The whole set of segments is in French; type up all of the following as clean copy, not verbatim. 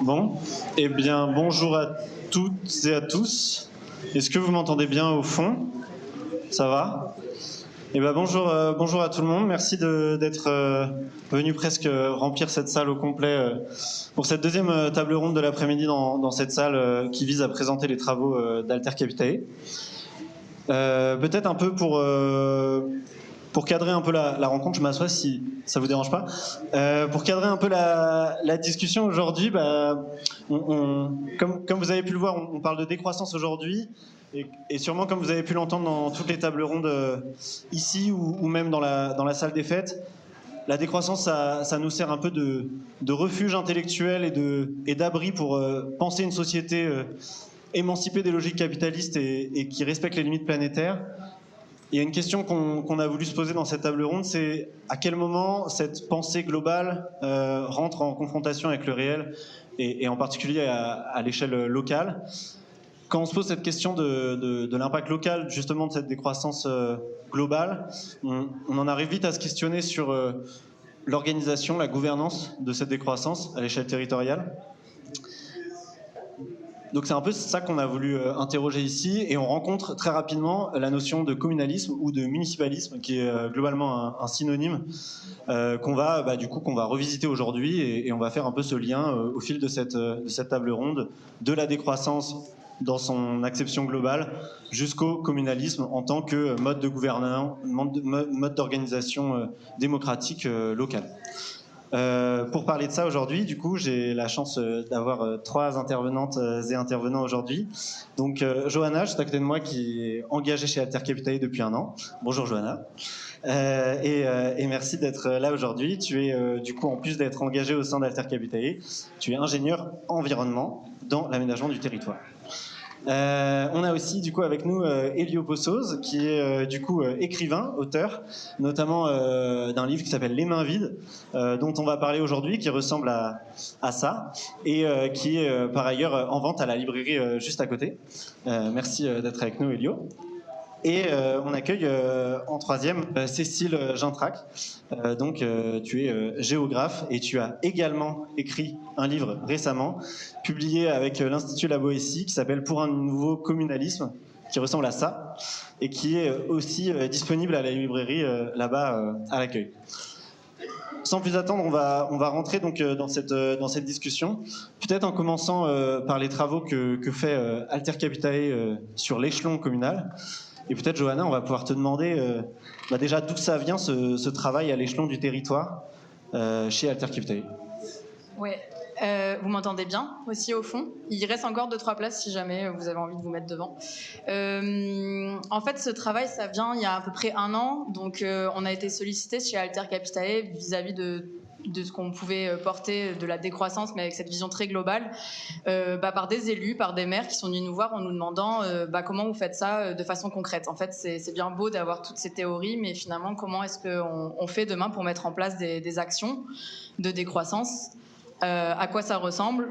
Bon, eh bien, bonjour à toutes et à tous. Est-ce que vous m'entendez bien au fond? Ça va? Eh bien, bonjour à tout le monde. Merci d'être venu presque remplir cette salle au complet pour cette deuxième table ronde de l'après-midi dans cette salle qui vise à présenter les travaux d'Alter Capitae. Peut-être un peu pour cadrer un peu la rencontre, je m'assois si ça vous dérange pas. Pour cadrer un peu la discussion aujourd'hui, comme vous avez pu le voir, on parle de décroissance aujourd'hui, et sûrement comme vous avez pu l'entendre dans toutes les tables rondes ici ou même dans la salle des fêtes, la décroissance, ça nous sert un peu de refuge intellectuel et d'abri pour penser une société émancipée des logiques capitalistes et qui respecte les limites planétaires. Il y a une question qu'on a voulu se poser dans cette table ronde, c'est à quel moment cette pensée globale rentre en confrontation avec le réel, et en particulier à l'échelle locale. Quand on se pose cette question de l'impact local justement de cette décroissance globale, on en arrive vite à se questionner sur l'organisation, la gouvernance de cette décroissance à l'échelle territoriale. Donc c'est un peu ça qu'on a voulu interroger ici, et on rencontre très rapidement la notion de communalisme ou de municipalisme, qui est globalement un synonyme qu'on va revisiter aujourd'hui, et on va faire un peu ce lien au fil de cette table ronde, de la décroissance dans son acception globale jusqu'au communalisme en tant que mode de gouvernance, mode d'organisation démocratique locale. Pour parler de ça aujourd'hui, du coup, j'ai la chance d'avoir trois intervenantes et intervenants aujourd'hui. Donc, Johanna, juste à côté de moi, qui est engagée chez Alter Capitae depuis 1 an. Bonjour, Johanna. Et merci d'être là aujourd'hui. Tu es, du coup, en plus d'être engagée au sein d'Alter Capitae, tu es ingénieur environnement dans l'aménagement du territoire. On a aussi du coup avec nous Elio Possoz, qui est du coup écrivain, auteur, notamment d'un livre qui s'appelle Les mains vides, dont on va parler aujourd'hui, qui ressemble à ça, et qui est par ailleurs en vente à la librairie juste à côté. Merci d'être avec nous, Elio. Et on accueille en troisième Cécile Gintrac. Tu es géographe et tu as également écrit un livre récemment, publié avec l'Institut La Boétie, qui s'appelle Pour un nouveau communalisme, qui ressemble à ça, et qui est aussi disponible à la librairie là-bas à l'accueil. Sans plus attendre, on va rentrer donc dans cette discussion, peut-être en commençant par les travaux que fait Alter Capitae sur l'échelon communal. Et peut-être, Johanna, on va pouvoir te demander déjà d'où ça vient ce travail à l'échelon du territoire chez Alter Capitae. Oui, vous m'entendez bien aussi au fond. Il reste encore 2-3 places si jamais vous avez envie de vous mettre devant. En fait, ce travail, ça vient il y a à peu près 1 an. Donc, on a été sollicité chez Alter Capitae vis-à-vis de ce qu'on pouvait porter de la décroissance, mais avec cette vision très globale, par des élus, par des maires qui sont venus nous voir en nous demandant comment vous faites ça de façon concrète. En fait, c'est bien beau d'avoir toutes ces théories, mais finalement, comment est-ce qu'on fait demain pour mettre en place des actions de décroissance, à quoi ça ressemble,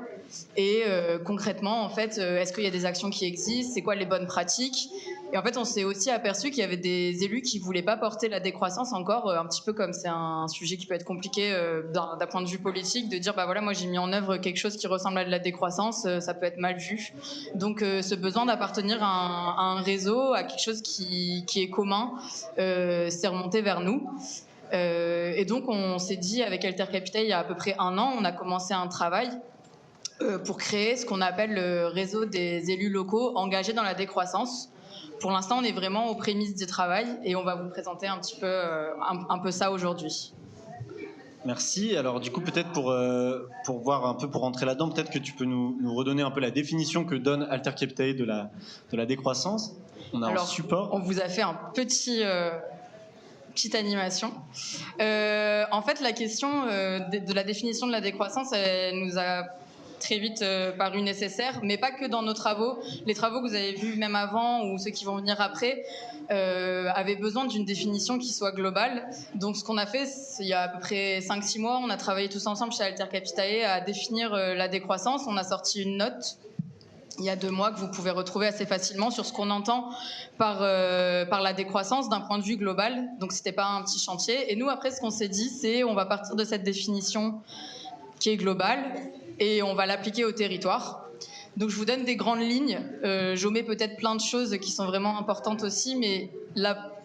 et concrètement, en fait, est-ce qu'il y a des actions qui existent, c'est quoi les bonnes pratiques. Et en fait, on s'est aussi aperçu qu'il y avait des élus qui voulaient pas porter la décroissance encore, un petit peu comme c'est un sujet qui peut être compliqué d'un point de vue politique, de dire voilà, moi j'ai mis en œuvre quelque chose qui ressemble à de la décroissance, ça peut être mal vu. Donc ce besoin d'appartenir à un réseau, à quelque chose qui est commun, s'est remonté vers nous. Et donc on s'est dit avec Alter Capitae il y a à peu près 1 an, on a commencé un travail pour créer ce qu'on appelle le réseau des élus locaux engagés dans la décroissance. Pour l'instant, on est vraiment aux prémices du travail et on va vous présenter un petit peu, un peu ça aujourd'hui. Merci. Alors du coup, peut-être pour voir un peu, pour rentrer là-dedans, peut-être que tu peux nous redonner un peu la définition que donne Alter Capitae de la décroissance. On a un support. On vous a fait un petite animation. En fait, la question de la définition de la décroissance, elle nous a très vite paru nécessaire, mais pas que dans nos travaux. Les travaux que vous avez vus même avant ou ceux qui vont venir après avaient besoin d'une définition qui soit globale. Donc ce qu'on a fait, il y a à peu près 5-6 mois, on a travaillé tous ensemble chez Alter Capitae à définir la décroissance. On a sorti une note il y a 2 mois que vous pouvez retrouver assez facilement sur ce qu'on entend par la décroissance d'un point de vue global. Donc c'était pas un petit chantier. Et nous, après, ce qu'on s'est dit, c'est on va partir de cette définition qui est globale et on va l'appliquer au territoire. Donc je vous donne des grandes lignes, j'omets peut-être plein de choses qui sont vraiment importantes aussi, mais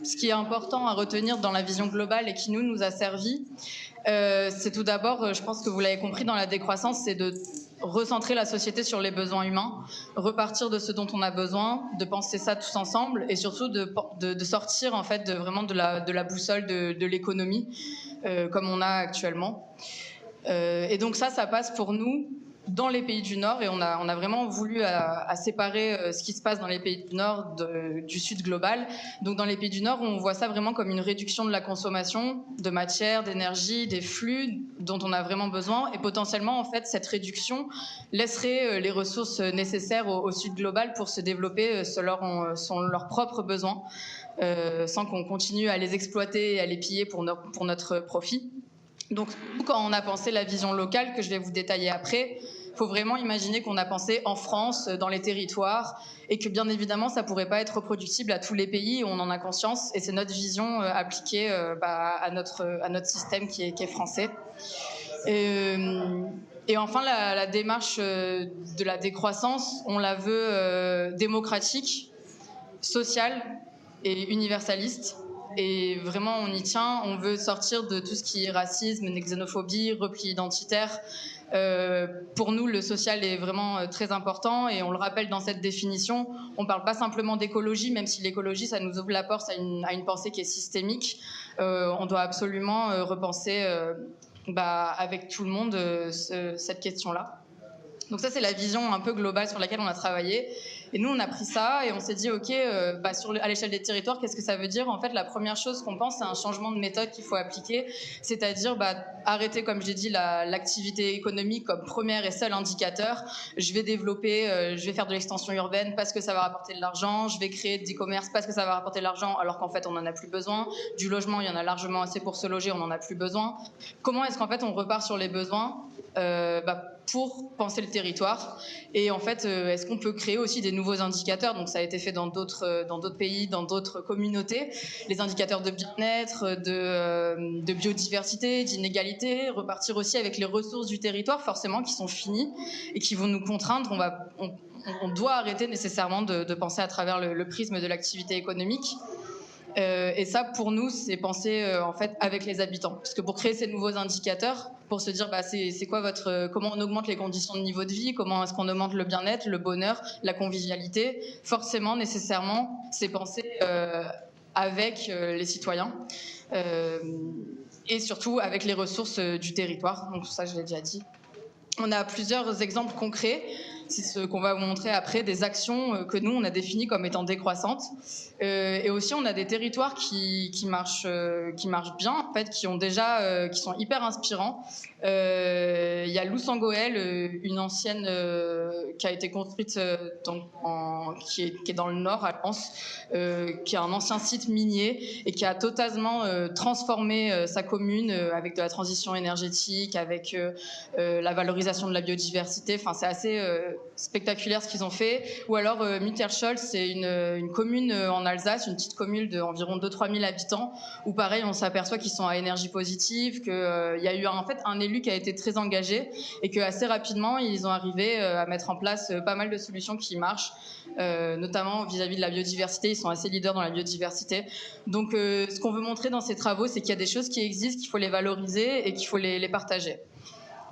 ce qui est important à retenir dans la vision globale et qui nous a servi, c'est tout d'abord, je pense que vous l'avez compris dans la décroissance, c'est de recentrer la société sur les besoins humains, repartir de ce dont on a besoin, de penser ça tous ensemble et surtout de sortir en fait vraiment de la boussole de l'économie comme on a actuellement. Et donc ça passe pour nous dans les pays du Nord, et on a vraiment voulu à séparer ce qui se passe dans les pays du Nord du Sud global. Donc dans les pays du Nord, on voit ça vraiment comme une réduction de la consommation de matière, d'énergie, des flux dont on a vraiment besoin, et potentiellement en fait cette réduction laisserait les ressources nécessaires au Sud global pour se développer selon leurs propres besoins, sans qu'on continue à les exploiter et à les piller pour notre profit. Donc, quand on a pensé la vision locale, que je vais vous détailler après, il faut vraiment imaginer qu'on a pensé en France, dans les territoires, et que bien évidemment, ça ne pourrait pas être reproductible à tous les pays, on en a conscience, et c'est notre vision appliquée à notre système qui est français. Et enfin, la démarche de la décroissance, on la veut démocratique, sociale et universaliste. Et vraiment, on y tient. On veut sortir de tout ce qui est racisme, xénophobie, repli identitaire. Pour nous, le social est vraiment très important, et on le rappelle dans cette définition. On ne parle pas simplement d'écologie, même si l'écologie, ça nous ouvre la porte à une pensée qui est systémique. On doit absolument repenser avec tout le monde cette question-là. Donc ça, c'est la vision un peu globale sur laquelle on a travaillé. Et nous, on a pris ça et on s'est dit, OK, à l'échelle des territoires, qu'est-ce que ça veut dire ? En fait, la première chose qu'on pense, c'est un changement de méthode qu'il faut appliquer, c'est-à-dire arrêter, comme j'ai dit, l'activité économique comme premier et seul indicateur. Je vais développer, je vais faire de l'extension urbaine parce que ça va rapporter de l'argent, je vais créer des commerces parce que ça va rapporter de l'argent, alors qu'en fait, on n'en a plus besoin. Du logement, il y en a largement assez pour se loger, on n'en a plus besoin. Comment est-ce qu'en fait, on repart sur les besoins pour penser le territoire? Et en fait, est-ce qu'on peut créer aussi des nouveaux indicateurs? Donc ça a été fait dans d'autres pays, dans d'autres communautés, les indicateurs de bien-être, de biodiversité, d'inégalité, repartir aussi avec les ressources du territoire forcément qui sont finies et qui vont nous contraindre. On doit arrêter nécessairement de penser à travers le prisme de l'activité économique. Et ça, pour nous, c'est penser en fait avec les habitants, parce que pour créer ces nouveaux indicateurs, pour se dire c'est quoi comment on augmente les conditions de niveau de vie, comment est-ce qu'on augmente le bien-être, le bonheur, la convivialité, forcément, nécessairement, c'est penser avec les citoyens et surtout avec les ressources du territoire. Donc ça, je l'ai déjà dit. On a plusieurs exemples concrets. C'est ce qu'on va vous montrer après, des actions que nous, on a définies comme étant décroissantes. Et aussi, on a des territoires qui marchent bien, en fait, qui sont hyper inspirants. Il y a Loussangoël, une ancienne qui a été construite qui est dans le nord, à Lens, qui est un ancien site minier et qui a totalement transformé sa commune avec de la transition énergétique, avec la valorisation de la biodiversité. Enfin, c'est assez spectaculaire ce qu'ils ont fait. Ou alors Mutterscholz, c'est une commune en Alsace, une petite commune d'environ 2-3 000 habitants, où pareil, on s'aperçoit qu'ils sont à énergie positive, qu'il y a eu en fait un élu qui a été très engagé et qu'assez rapidement, ils ont arrivé à mettre en place pas mal de solutions qui marchent, notamment vis-à-vis de la biodiversité. Ils sont assez leaders dans la biodiversité. Donc ce qu'on veut montrer dans ces travaux, c'est qu'il y a des choses qui existent, qu'il faut les valoriser et qu'il faut les partager.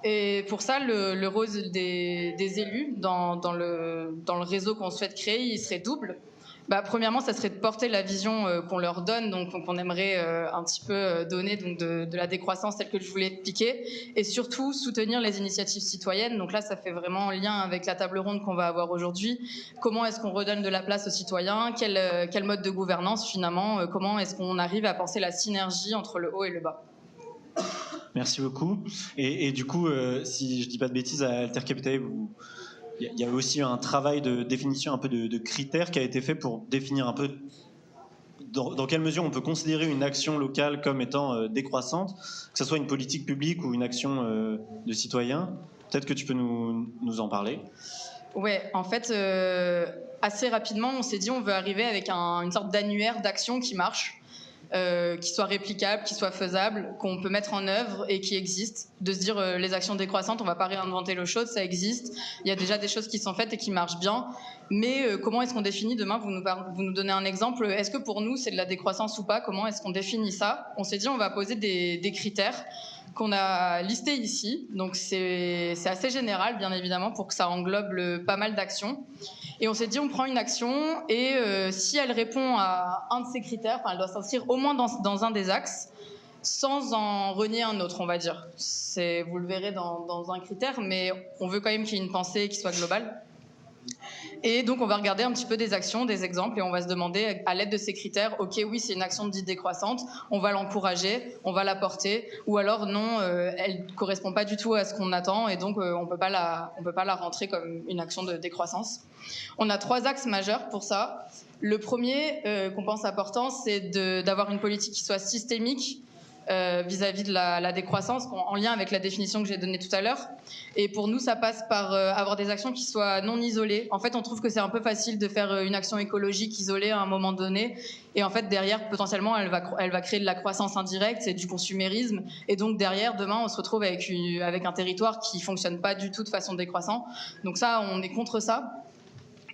Et pour ça, le rôle des élus dans le réseau qu'on souhaite créer, il serait double. Premièrement, ça serait de porter la vision qu'on leur donne, donc qu'on aimerait un petit peu donner, donc de la décroissance telle que je vous l'ai expliqué, et surtout soutenir les initiatives citoyennes. Donc là, ça fait vraiment lien avec la table ronde qu'on va avoir aujourd'hui. Comment est-ce qu'on redonne de la place aux citoyens? Quel mode de gouvernance finalement? Comment est-ce qu'on arrive à penser la synergie entre le haut et le bas? Merci beaucoup. Et du coup, si je dis pas de bêtises, à Alter Capitae, il y a aussi un travail de définition un peu de critères qui a été fait pour définir un peu dans quelle mesure on peut considérer une action locale comme étant décroissante, que ce soit une politique publique ou une action de citoyen. Peut-être que tu peux nous en parler. Ouais, en fait, assez rapidement, on s'est dit on veut arriver avec une sorte d'annuaire d'actions qui marche. qui soit réplicable, qui soit faisable, qu'on peut mettre en œuvre et qui existe. De se dire les actions décroissantes, on ne va pas réinventer l'eau chaude, ça existe. Il y a déjà des choses qui sont faites et qui marchent bien. Mais comment est-ce qu'on définit demain, vous nous donnez un exemple. Est-ce que pour nous, c'est de la décroissance ou pas? Comment est-ce qu'on définit ça? On s'est dit, on va poser des critères qu'on a listés ici. Donc c'est assez général, bien évidemment, pour que ça englobe pas mal d'actions. Et on s'est dit, on prend une action et si elle répond à un de ces critères, elle doit s'inscrire au moins dans un des axes, sans en renier un autre, on va dire. Vous le verrez dans un critère, mais on veut quand même qu'il y ait une pensée qui soit globale. Et donc, on va regarder un petit peu des actions, des exemples, et on va se demander, à l'aide de ces critères, ok, oui, c'est une action dite décroissante, on va l'encourager, on va la porter, ou alors non, elle ne correspond pas du tout à ce qu'on attend, et donc on ne peut pas la rentrer comme une action de décroissance. On a 3 axes majeurs pour ça. Le premier qu'on pense important, c'est d'avoir une politique qui soit systémique, vis-à-vis de la décroissance, en lien avec la définition que j'ai donnée tout à l'heure. Et pour nous, ça passe par avoir des actions qui soient non isolées. En fait, on trouve que c'est un peu facile de faire une action écologique isolée à un moment donné. Et en fait, derrière, potentiellement, elle va créer de la croissance indirecte, c'est du consumérisme. Et donc, derrière, demain, on se retrouve avec un territoire qui ne fonctionne pas du tout de façon décroissante. Donc ça, on est contre ça.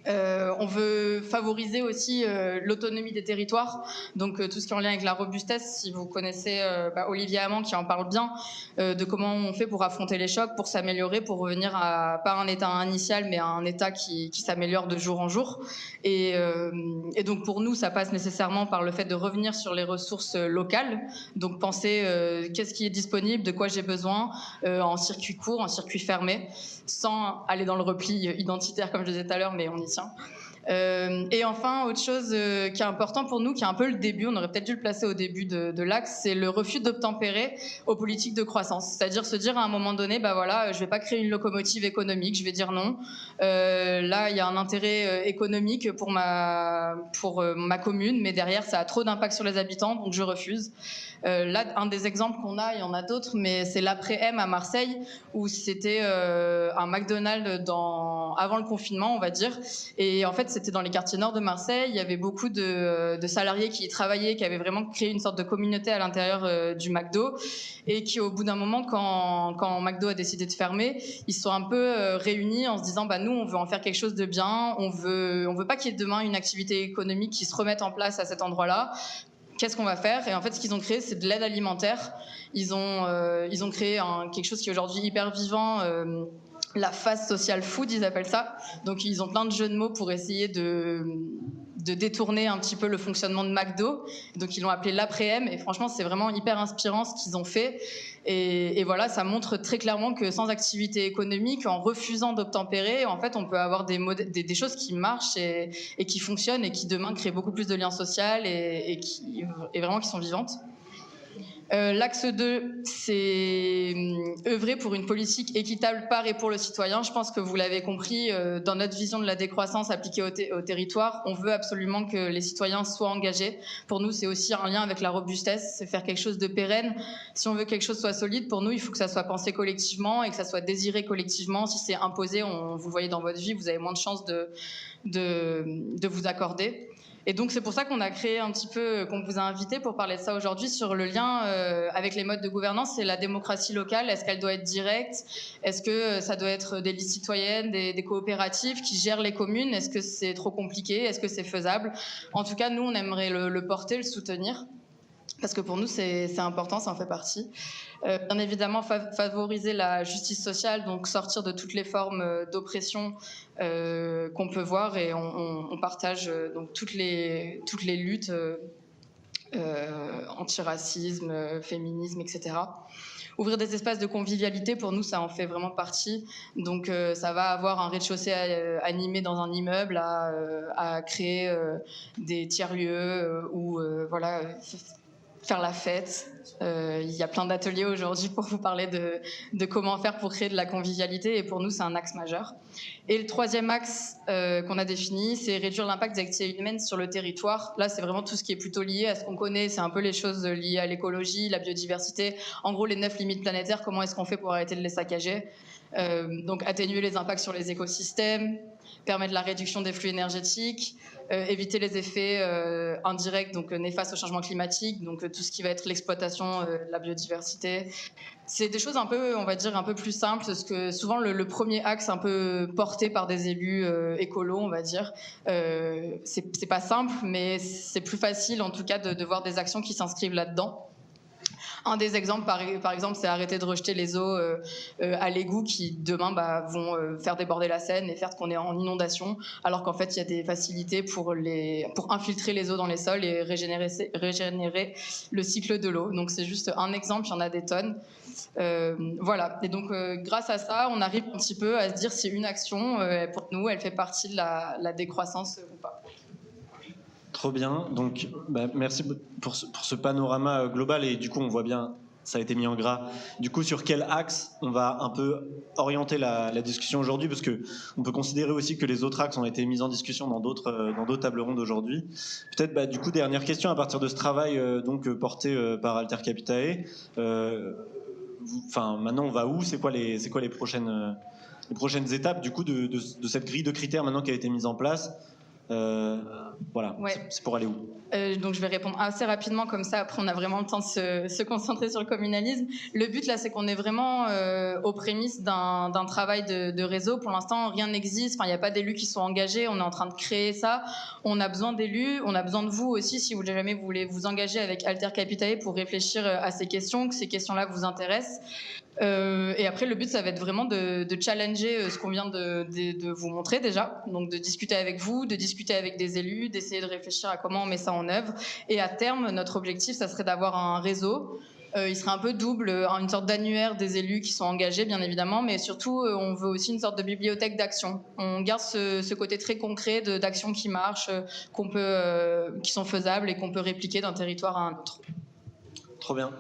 On veut favoriser aussi l'autonomie des territoires, donc tout ce qui est en lien avec la robustesse. Si vous connaissez Olivier Hamon qui en parle bien, de comment on fait pour affronter les chocs, pour s'améliorer, pour revenir à pas un état initial, mais à un état qui s'améliore de jour en jour. Et donc pour nous, ça passe nécessairement par le fait de revenir sur les ressources locales, donc penser qu'est-ce qui est disponible, de quoi j'ai besoin, en circuit court, en circuit fermé, sans aller dans le repli identitaire comme je disais tout à l'heure, mais on y tient. Et enfin, autre chose qui est important pour nous, qui est un peu le début, on aurait peut-être dû le placer au début de l'axe, c'est le refus d'obtempérer aux politiques de croissance. C'est-à-dire se dire à un moment donné, bah voilà, je vais pas créer une locomotive économique, je vais dire non. Là, il y a un intérêt économique pour ma commune, mais derrière, ça a trop d'impact sur les habitants, donc je refuse. Là, un des exemples qu'on a, il y en a d'autres, mais c'est l'après-M à Marseille, où c'était un McDonald's avant le confinement, on va dire. Et en fait, c'était dans les quartiers nord de Marseille. Il y avait beaucoup de salariés qui y travaillaient, qui avaient vraiment créé une sorte de communauté à l'intérieur du McDo, et qui, au bout d'un moment, quand McDo a décidé de fermer, ils se sont un peu réunis en se disant, bah nous, on veut en faire quelque chose de bien. On veut pas qu'il y ait demain une activité économique qui se remette en place à cet endroit-là. Qu'est-ce qu'on va faire? Et en fait, ce qu'ils ont créé, c'est de l'aide alimentaire. Ils ont créé quelque chose qui est aujourd'hui hyper vivant, la fast social food, ils appellent ça. Donc, ils ont plein de jeux de mots pour essayer de détourner un petit peu le fonctionnement de McDo. Donc, ils l'ont appelé l'après-M. Et franchement, c'est vraiment hyper inspirant ce qu'ils ont fait. Et voilà, ça montre très clairement que sans activité économique, en refusant d'obtempérer, en fait, on peut avoir des choses qui marchent et qui fonctionnent et qui demain créent beaucoup plus de liens sociaux et vraiment qui sont vivantes. L'axe 2, c'est œuvrer pour une politique équitable par et pour le citoyen. Je pense que vous l'avez compris, dans notre vision de la décroissance appliquée au territoire, on veut absolument que les citoyens soient engagés. Pour nous, c'est aussi un lien avec la robustesse, c'est faire quelque chose de pérenne. Si on veut que quelque chose soit solide, pour nous, il faut que ça soit pensé collectivement et que ça soit désiré collectivement. Si c'est imposé, vous le voyez dans votre vie, vous avez moins de chances de vous accorder. Et donc c'est pour ça qu'on a créé un petit peu, qu'on vous a invité pour parler de ça aujourd'hui, sur le lien avec les modes de gouvernance et la démocratie locale. Est-ce qu'elle doit être directe? Est-ce que ça doit être des listes citoyennes, des coopératives qui gèrent les communes? Est-ce que c'est trop compliqué? Est-ce que c'est faisable? En tout cas, nous, on aimerait le porter, le soutenir, parce que pour nous, c'est important, ça en fait partie. Bien évidemment, favoriser la justice sociale, donc sortir de toutes les formes d'oppression qu'on peut voir, et on partage donc toutes les luttes antiracisme, féminisme, etc. Ouvrir des espaces de convivialité, pour nous, ça en fait vraiment partie. Donc, ça va avoir un rez-de-chaussée animé dans un immeuble, à créer des tiers-lieux où, voilà, faire la fête. Il y a plein d'ateliers aujourd'hui pour vous parler de comment faire pour créer de la convivialité, et pour nous, c'est un axe majeur. Et le troisième axe qu'on a défini, c'est réduire l'impact des activités humaines sur le territoire. Là, c'est vraiment tout ce qui est plutôt lié à ce qu'on connaît, c'est un peu les choses liées à l'écologie, la biodiversité, en gros les 9 limites planétaires, comment est-ce qu'on fait pour arrêter de les saccager. Donc atténuer les impacts sur les écosystèmes, permettre la réduction des flux énergétiques, éviter les effets indirects, donc néfastes au changement climatique, donc tout ce qui va être l'exploitation de la biodiversité. C'est des choses un peu, on va dire, un peu plus simples, parce que souvent le premier axe un peu porté par des élus écolos, on va dire, c'est pas simple, mais c'est plus facile en tout cas de voir des actions qui s'inscrivent là-dedans. Un des exemples, par exemple, c'est arrêter de rejeter les eaux à l'égout qui, demain, vont faire déborder la Seine et faire qu'on est en inondation, alors qu'en fait, il y a des facilités pour infiltrer les eaux dans les sols et régénérer le cycle de l'eau. Donc, c'est juste un exemple, il y en a des tonnes. Voilà. Et donc, grâce à ça, on arrive un petit peu à se dire si une action, pour nous, elle fait partie de la décroissance ou pas. Trop bien. Donc, merci pour ce panorama global. Et du coup, on voit bien, ça a été mis en gras. Du coup, sur quel axe on va un peu orienter la discussion aujourd'hui? Parce qu'on peut considérer aussi que les autres axes ont été mis en discussion dans d'autres tables rondes aujourd'hui. Peut-être, du coup, dernière question à partir de ce travail porté par Alter Capitae. Maintenant, on va où? C'est quoi les prochaines étapes du coup de cette grille de critères maintenant qui a été mise en place? Voilà, ouais. C'est pour aller où? Donc je vais répondre assez rapidement, comme ça après on a vraiment le temps de se concentrer sur le communalisme. Le but là, c'est qu'on est vraiment aux prémices d'un travail de réseau. Pour l'instant, rien n'existe, il n'y a pas d'élus qui sont engagés, on est en train de créer ça. On a besoin d'élus, on a besoin de vous aussi, si jamais vous voulez vous engager avec Alter Capitae pour réfléchir à ces questions, que ces questions-là vous intéressent. Et après, le but, ça va être vraiment de challenger ce qu'on vient de vous montrer déjà. Donc, de discuter avec vous, de discuter avec des élus, d'essayer de réfléchir à comment on met ça en œuvre. Et à terme, notre objectif, ça serait d'avoir un réseau. Il serait un peu double, une sorte d'annuaire des élus qui sont engagés, bien évidemment, mais surtout, on veut aussi une sorte de bibliothèque d'action. On garde ce côté très concret d'actions qui marchent, qui sont faisables et qu'on peut répliquer d'un territoire à un autre. Trop bien.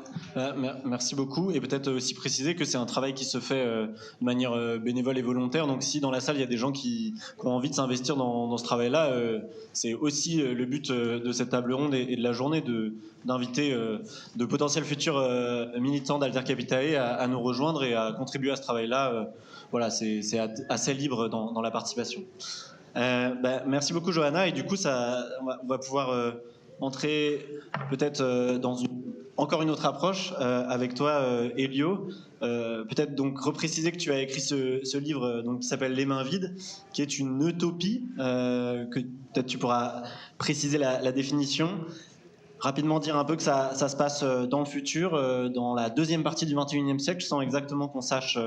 Merci beaucoup. Et peut-être aussi préciser que c'est un travail qui se fait de manière bénévole et volontaire. Donc si dans la salle, il y a des gens qui ont envie de s'investir dans ce travail-là, c'est aussi le but de cette table ronde et de la journée d'inviter de potentiels futurs militants d'Alter Capitae à nous rejoindre et à contribuer à ce travail-là. Voilà, c'est assez libre dans la participation. Merci beaucoup, Johanna. Et du coup, on va pouvoir entrer peut-être dans encore une autre approche avec toi, Elio. Peut-être donc repréciser que tu as écrit ce livre qui s'appelle Les mains vides, qui est une utopie, que peut-être tu pourras préciser la définition. Rapidement dire un peu que ça se passe dans le futur, dans la deuxième partie du XXIe siècle, sans exactement qu'on sache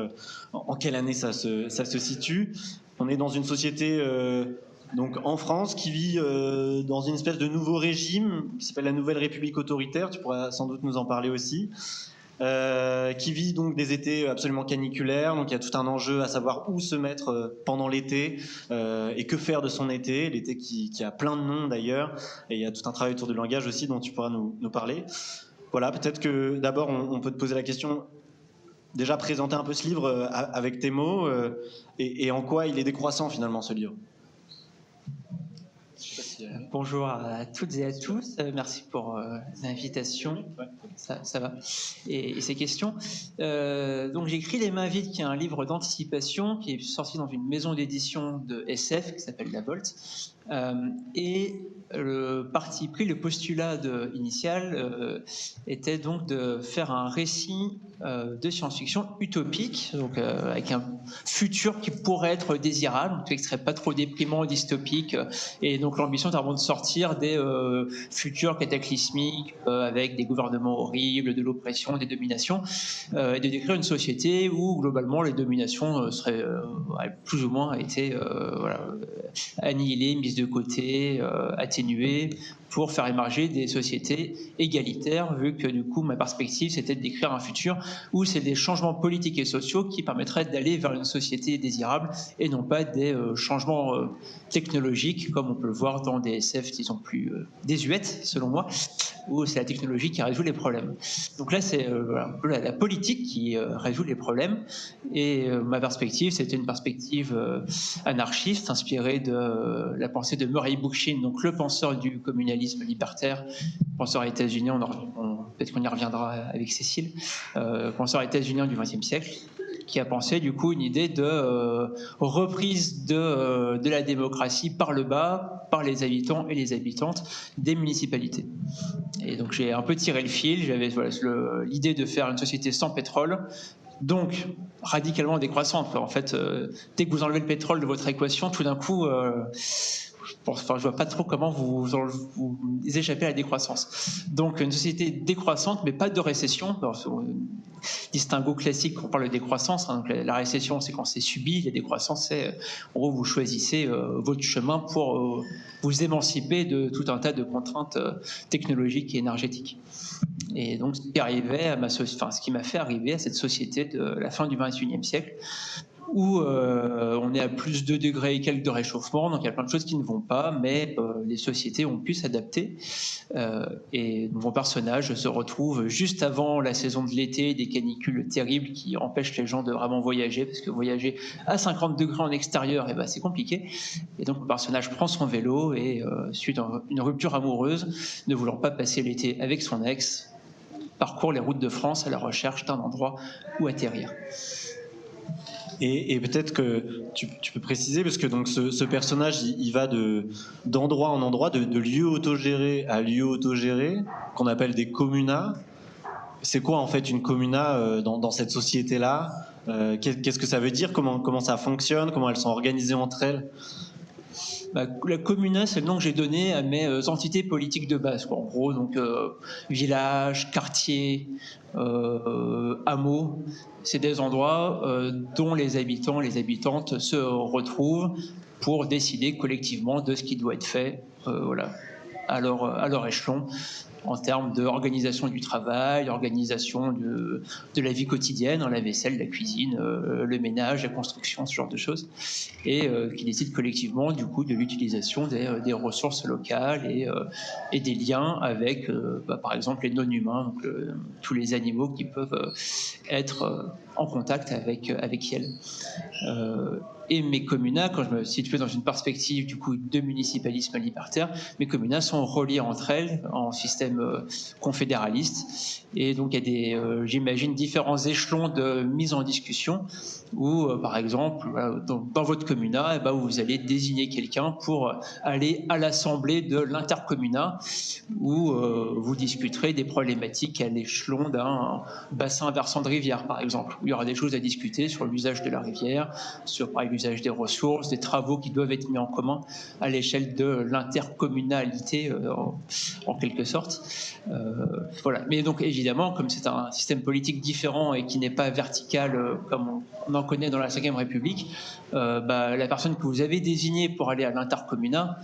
en quelle année ça se situe. On est dans une société donc en France, qui vit dans une espèce de nouveau régime qui s'appelle la Nouvelle République autoritaire, tu pourras sans doute nous en parler aussi, qui vit donc des étés absolument caniculaires, donc il y a tout un enjeu à savoir où se mettre pendant l'été et que faire de son été, l'été qui a plein de noms d'ailleurs, et il y a tout un travail autour du langage aussi dont tu pourras nous parler. Voilà, peut-être que d'abord on peut te poser la question, déjà présenter un peu ce livre avec tes mots et en quoi il est décroissant finalement ce livre. Bonjour à toutes et à tous, merci pour l'invitation, ça va, et ces questions. Donc j'ai écrit Les mains vides, qui est un livre d'anticipation qui est sorti dans une maison d'édition de SF qui s'appelle La Volte, et le parti pris, le postulat initial était donc de faire un récit de science-fiction utopique, donc avec un futur qui pourrait être désirable, un truc qui serait pas trop déprimant, dystopique, et donc l'ambition c'est vraiment de sortir des futurs cataclysmiques avec des gouvernements horribles, de l'oppression, des dominations, et de décrire une société où globalement les dominations seraient plus ou moins été annihilées, mises de côté, atténuées, pour faire émerger des sociétés égalitaires, vu que du coup ma perspective c'était de décrire un futur où c'est des changements politiques et sociaux qui permettraient d'aller vers une société désirable et non pas des changements technologiques comme on peut le voir dans des SF qui sont plus désuètes selon moi, où c'est la technologie qui résout les problèmes. Donc là c'est un peu la politique qui résout les problèmes, et ma perspective c'était une perspective anarchiste inspirée de la pensée de Murray Bookchin, donc le penseur du communalisme libertaire, penseur états-unien, peut-être qu'on y reviendra avec Cécile, penseur états-unien du XXe siècle. qui a pensé du coup une idée de reprise de la démocratie par le bas, par les habitants et les habitantes des municipalités. Et donc j'ai un peu tiré le fil, j'avais l'idée de faire une société sans pétrole, donc radicalement décroissante. En fait, dès que vous enlevez le pétrole de votre équation, tout d'un coup, je vois pas trop comment vous échappez à la décroissance. Donc une société décroissante, mais pas de récession. Distinguo classique quand on parle de décroissance. Donc la récession, c'est quand c'est subi. La décroissance, c'est en gros vous choisissez votre chemin pour vous émanciper de tout un tas de contraintes technologiques et énergétiques. Et donc ce qui m'a fait arriver à cette société de la fin du XXIe siècle, où on est à plus de 2 degrés et quelques de réchauffement, donc il y a plein de choses qui ne vont pas, mais les sociétés ont pu s'adapter. Et mon personnage se retrouve juste avant la saison de l'été, des canicules terribles qui empêchent les gens de vraiment voyager, parce que voyager à 50 degrés en extérieur, c'est compliqué. Et donc mon personnage prend son vélo et, suite à une rupture amoureuse, ne voulant pas passer l'été avec son ex, parcourt les routes de France à la recherche d'un endroit où atterrir. Et peut-être que tu peux préciser, parce que donc ce personnage, il va d'endroit en endroit, de lieu autogéré à lieu autogéré, qu'on appelle des communas. C'est quoi en fait une communa dans cette société-là? Qu'est-ce que ça veut dire? Comment ça fonctionne? Comment elles sont organisées entre elles? La communa, c'est le nom que j'ai donné à mes entités politiques de base. En gros, donc village, quartier, hameau, c'est des endroits dont les habitants, les habitantes se retrouvent pour décider collectivement de ce qui doit être fait, à leur échelon, en termes d'organisation du travail, organisation de la vie quotidienne, la vaisselle, la cuisine, le ménage, la construction, ce genre de choses, et qui décident collectivement du coup de l'utilisation des ressources locales et des liens avec, par exemple, les non-humains, donc tous les animaux qui peuvent être en contact avec elles. Et mes communas, quand je me situe dans une perspective du coup de municipalisme libertaire, mes communas sont reliées entre elles en système confédéraliste. Et donc il y a j'imagine, différents échelons de mise en discussion où, par exemple, dans votre communa, vous allez désigner quelqu'un pour aller à l'assemblée de l'intercommuna où vous discuterez des problématiques à l'échelon d'un bassin versant de rivière, par exemple, où il y aura des choses à discuter sur l'usage de la rivière, sur par exemple, l'usage des ressources, des travaux qui doivent être mis en commun à l'échelle de l'intercommunalité, en quelque sorte. Voilà. Mais donc, évidemment, comme c'est un système politique différent et qui n'est pas vertical comme on en connaît dans la Ve République, la personne que vous avez désignée pour aller à l'intercommuna,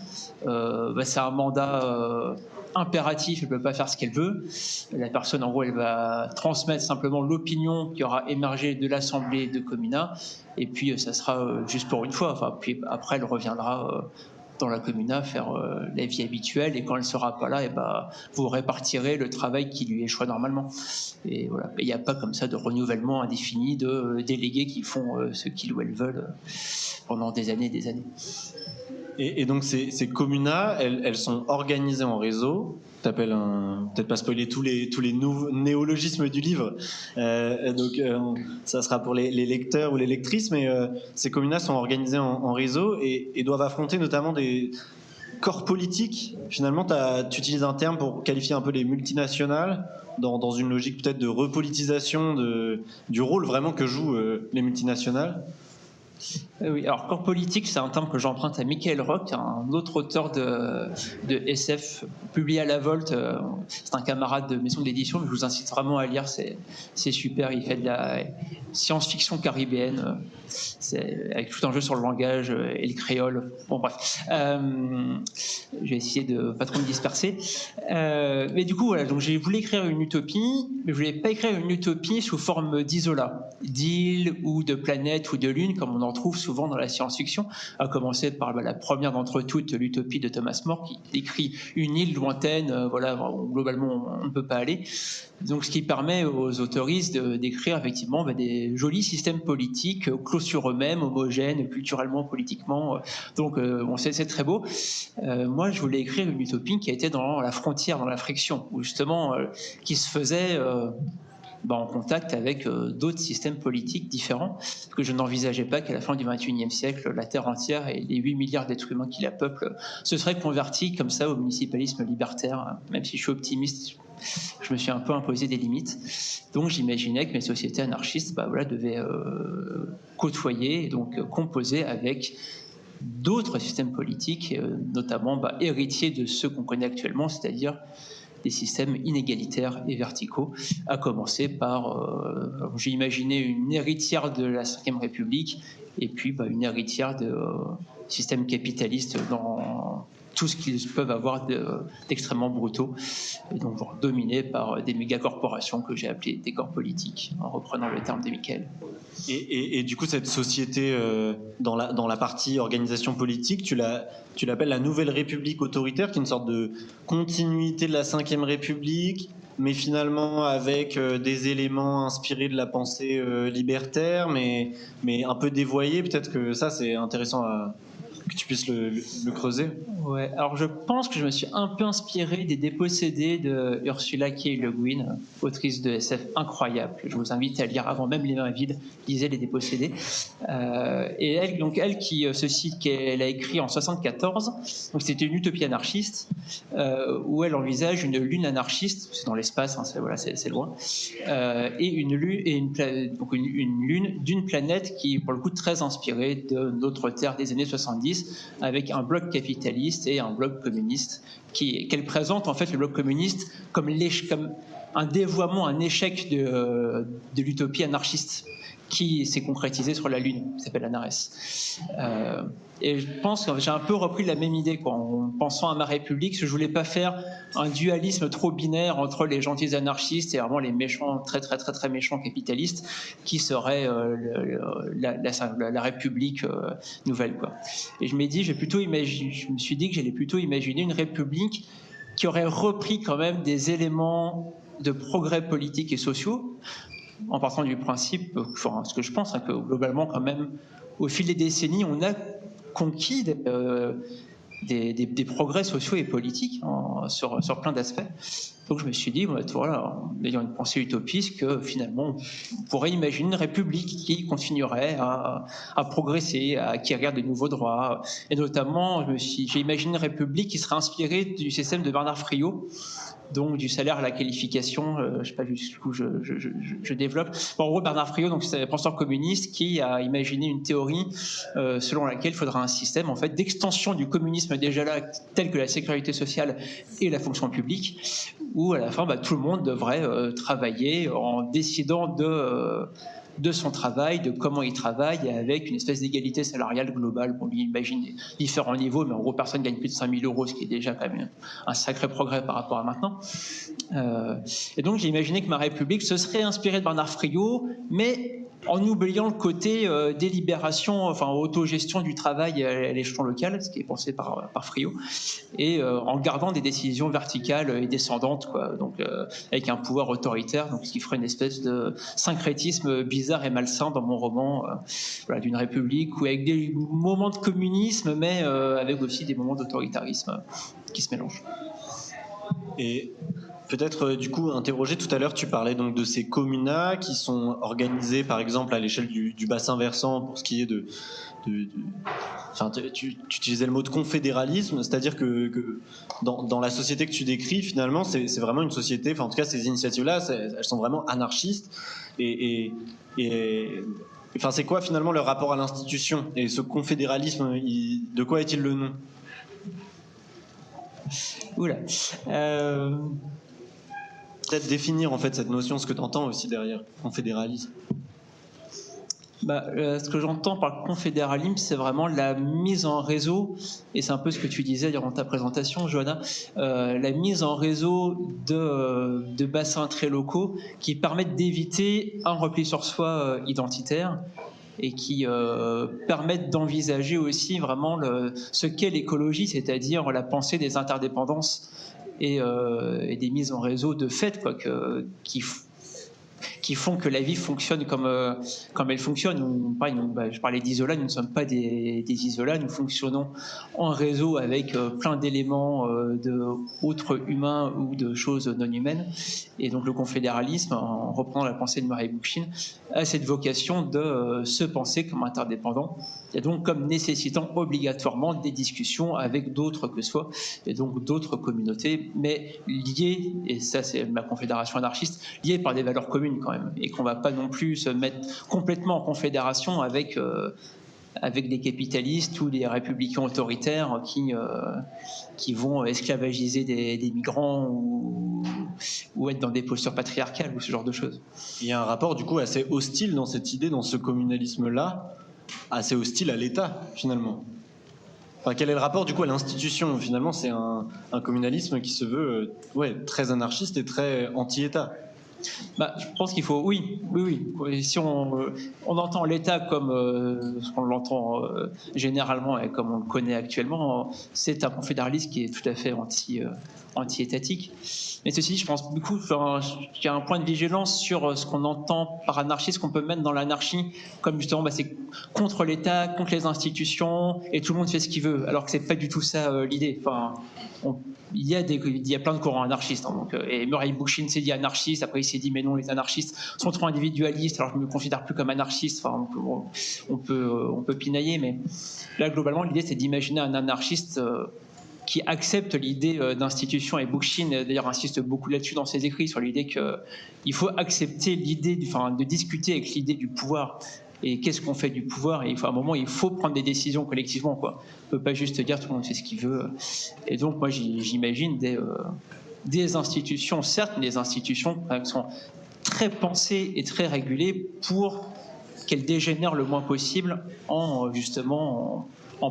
c'est un mandat impératif, elle ne peut pas faire ce qu'elle veut. La personne, en gros, elle va transmettre simplement l'opinion qui aura émergé de l'assemblée de communa, et puis ça sera juste pour une fois. Puis après, elle reviendra dans la communa faire la vie habituelle, et quand elle ne sera pas là, vous répartirez le travail qui lui échoit normalement. Et voilà, il n'y a pas comme ça de renouvellement indéfini de délégués qui font ce qu'ils ou elles veulent pendant des années et des années. Et donc ces communas, elles sont organisées en réseau. T'appelles peut-être pas spoiler tous les nouveaux néologismes du livre, ça sera pour les lecteurs ou les lectrices, mais ces communas sont organisées en réseau et doivent affronter notamment des corps politiques. Finalement, tu utilises un terme pour qualifier un peu les multinationales dans une logique peut-être de repolitisation du rôle vraiment que jouent les multinationales. Oui, alors corps politique, c'est un terme que j'emprunte à Michael Rock, un autre auteur de SF publié à La Volte. C'est un camarade de maison d'édition, mais je vous incite vraiment à lire, c'est super. Il fait de la science-fiction caribéenne, avec tout un jeu sur le langage et le créole. Bon, bref. Je vais essayer de pas trop me disperser. Mais du coup, voilà, donc j'ai voulu écrire une utopie, mais je voulais pas écrire une utopie sous forme d'isola, d'île ou de planète ou de lune, comme on en trouve souvent dans la science-fiction, à commencer par la première d'entre toutes, l'utopie de Thomas More, qui décrit une île lointaine, où globalement on ne peut pas aller. Donc, ce qui permet aux autoristes d'écrire effectivement des jolis systèmes politiques clos sur eux-mêmes, homogènes, culturellement, politiquement. Donc, c'est très beau. Moi, je voulais écrire une utopie qui a été dans la frontière, dans la friction, où justement, qui se faisait en contact avec d'autres systèmes politiques différents, parce que je n'envisageais pas qu'à la fin du XXIe siècle, la Terre entière et les 8 milliards d'êtres humains qui la peuplent se seraient convertis comme ça au municipalisme libertaire. Même si je suis optimiste, je me suis un peu imposé des limites. Donc j'imaginais que mes sociétés anarchistes devaient côtoyer, donc composer avec d'autres systèmes politiques, notamment héritiers de ceux qu'on connaît actuellement, c'est-à-dire des systèmes inégalitaires et verticaux, à commencer par, j'ai imaginé une héritière de la Ve République, et puis une héritière de systèmes capitalistes dans tout ce qu'ils peuvent avoir d'extrêmement brutaux, et donc dominés par des mégacorporations que j'ai appelées des corps politiques, en reprenant le terme de Michael. Et du coup, cette société, dans la partie organisation politique, tu l'appelles la Nouvelle République autoritaire, qui est une sorte de continuité de la Ve République, mais finalement avec des éléments inspirés de la pensée libertaire, mais un peu dévoyés. Peut-être que ça, c'est intéressant que tu puisses le creuser. Ouais, alors je pense que je me suis un peu inspiré des Dépossédés de Ursula K. Le Guin, autrice de SF incroyable. Je vous invite à lire avant même Les Mains vides, lisez Les Dépossédés. Et elle qui qu'elle a écrit en 1974, donc c'était une utopie anarchiste où elle envisage une lune anarchiste, c'est dans l'espace, hein, c'est loin, et une lune d'une planète qui est pour le coup très inspirée de notre Terre des années 70, avec un bloc capitaliste et un bloc communiste, qu'elle présente en fait le bloc communiste comme un dévoiement, un échec de l'utopie anarchiste qui s'est concrétisé sur la Lune, qui s'appelle Anares. Et je pense que j'ai un peu repris la même idée en pensant à ma République, parce que je voulais pas faire un dualisme trop binaire entre les gentils anarchistes et vraiment les méchants, très très très très méchants capitalistes, qui seraient la République nouvelle, quoi. Et je me suis dit que j'allais plutôt imaginer une République qui aurait repris quand même des éléments de progrès politiques et sociaux, en partant du principe, ce que je pense, que globalement, quand même, au fil des décennies, on a conquis des progrès sociaux et politiques sur plein d'aspects. Donc je me suis dit, voilà, en ayant une pensée utopiste, que finalement, on pourrait imaginer une république qui continuerait à progresser, à acquérir de nouveaux droits. Et notamment, j'ai imaginé une république qui serait inspirée du système de Bernard Friot, donc du salaire à la qualification, je ne sais pas jusqu'où je développe. Bon, en gros, Bernard Friot, donc c'est un penseur communiste qui a imaginé une théorie selon laquelle il faudra un système en fait d'extension du communisme déjà là, tel que la sécurité sociale et la fonction publique, où à la fin, tout le monde devrait travailler en décidant de son travail, de comment il travaille, et avec une espèce d'égalité salariale globale. On imagine différents niveaux, mais en gros, personne ne gagne plus de 5 000 euros, ce qui est déjà quand même un sacré progrès par rapport à maintenant. Et donc, j'ai imaginé que ma République se serait inspirée de Bernard Friot, mais en oubliant le côté délibération, autogestion du travail à l'échelon local, ce qui est pensé par Friot, et en gardant des décisions verticales et descendantes, quoi, donc avec un pouvoir autoritaire, donc ce qui ferait une espèce de syncrétisme bizarre et malsain dans mon roman, d'une république, où avec des moments de communisme, mais avec aussi des moments d'autoritarisme qui se mélangent. Et peut-être du coup interroger, tout à l'heure tu parlais donc de ces communats qui sont organisés par exemple à l'échelle du bassin versant pour ce qui est tu utilisais le mot de confédéralisme, c'est-à-dire que dans la société que tu décris, finalement c'est vraiment une société, en tout cas ces initiatives-là, elles sont vraiment anarchistes et c'est quoi finalement leur rapport à l'institution, et ce confédéralisme, de quoi est-il le nom? Oula. Peut-être définir en fait cette notion, ce que tu entends aussi derrière confédéralisme. Ce que j'entends par confédéralisme, c'est vraiment la mise en réseau, et c'est un peu ce que tu disais durant ta présentation, Johanna, la mise en réseau de bassins très locaux qui permettent d'éviter un repli sur soi identitaire, et qui permettent d'envisager aussi vraiment ce qu'est l'écologie, c'est-à-dire la pensée des interdépendances et des mises en réseau de fait, qui font que la vie fonctionne comme elle fonctionne. Je parlais d'Isola, nous ne sommes pas des Isola, nous fonctionnons en réseau avec plein d'éléments d'autres humains ou de choses non humaines. Et donc le confédéralisme, en reprenant la pensée de Murray Bookchin, a cette vocation de se penser comme interdépendant, et donc comme nécessitant obligatoirement des discussions avec d'autres que soi, et donc d'autres communautés, mais liées, et ça c'est ma confédération anarchiste, liées par des valeurs communes quand même, et qu'on ne va pas non plus se mettre complètement en confédération avec des capitalistes ou des républicains autoritaires qui vont esclavagiser des migrants ou être dans des postures patriarcales ou ce genre de choses. Il y a un rapport du coup assez hostile dans cette idée, dans ce communalisme-là, assez hostile à l'État finalement. Enfin, quel est le rapport du coup à l'institution? Finalement, c'est un communalisme qui se veut très anarchiste et très anti-État. Je pense qu'il faut, oui. Si on entend l'État comme ce qu'on l'entend généralement et comme on le connaît actuellement, c'est un confédéralisme qui est tout à fait anti-étatique. Mais ceci dit, je pense beaucoup qu'il y a un point de vigilance sur ce qu'on entend par anarchie, ce qu'on peut mettre dans l'anarchie, comme justement c'est contre l'État, contre les institutions, et tout le monde fait ce qu'il veut, alors que c'est pas du tout ça l'idée. Il y a plein de courants anarchistes. Et Murray Bookchin s'est dit anarchiste, après il s'est dit mais non, les anarchistes sont trop individualistes, alors je ne me considère plus comme anarchiste. On peut pinailler, mais là globalement l'idée c'est d'imaginer un anarchiste qui accepte l'idée d'institution, et Bookchin d'ailleurs insiste beaucoup là-dessus dans ses écrits, sur l'idée qu'il faut accepter l'idée, de discuter avec l'idée du pouvoir. Et qu'est-ce qu'on fait du pouvoir? Et à un moment, il faut prendre des décisions collectivement, quoi. On ne peut pas juste dire tout le monde fait ce qu'il veut. Et donc, moi, j'imagine des institutions, certes, mais des institutions qui sont très pensées et très régulées pour qu'elles dégénèrent le moins possible en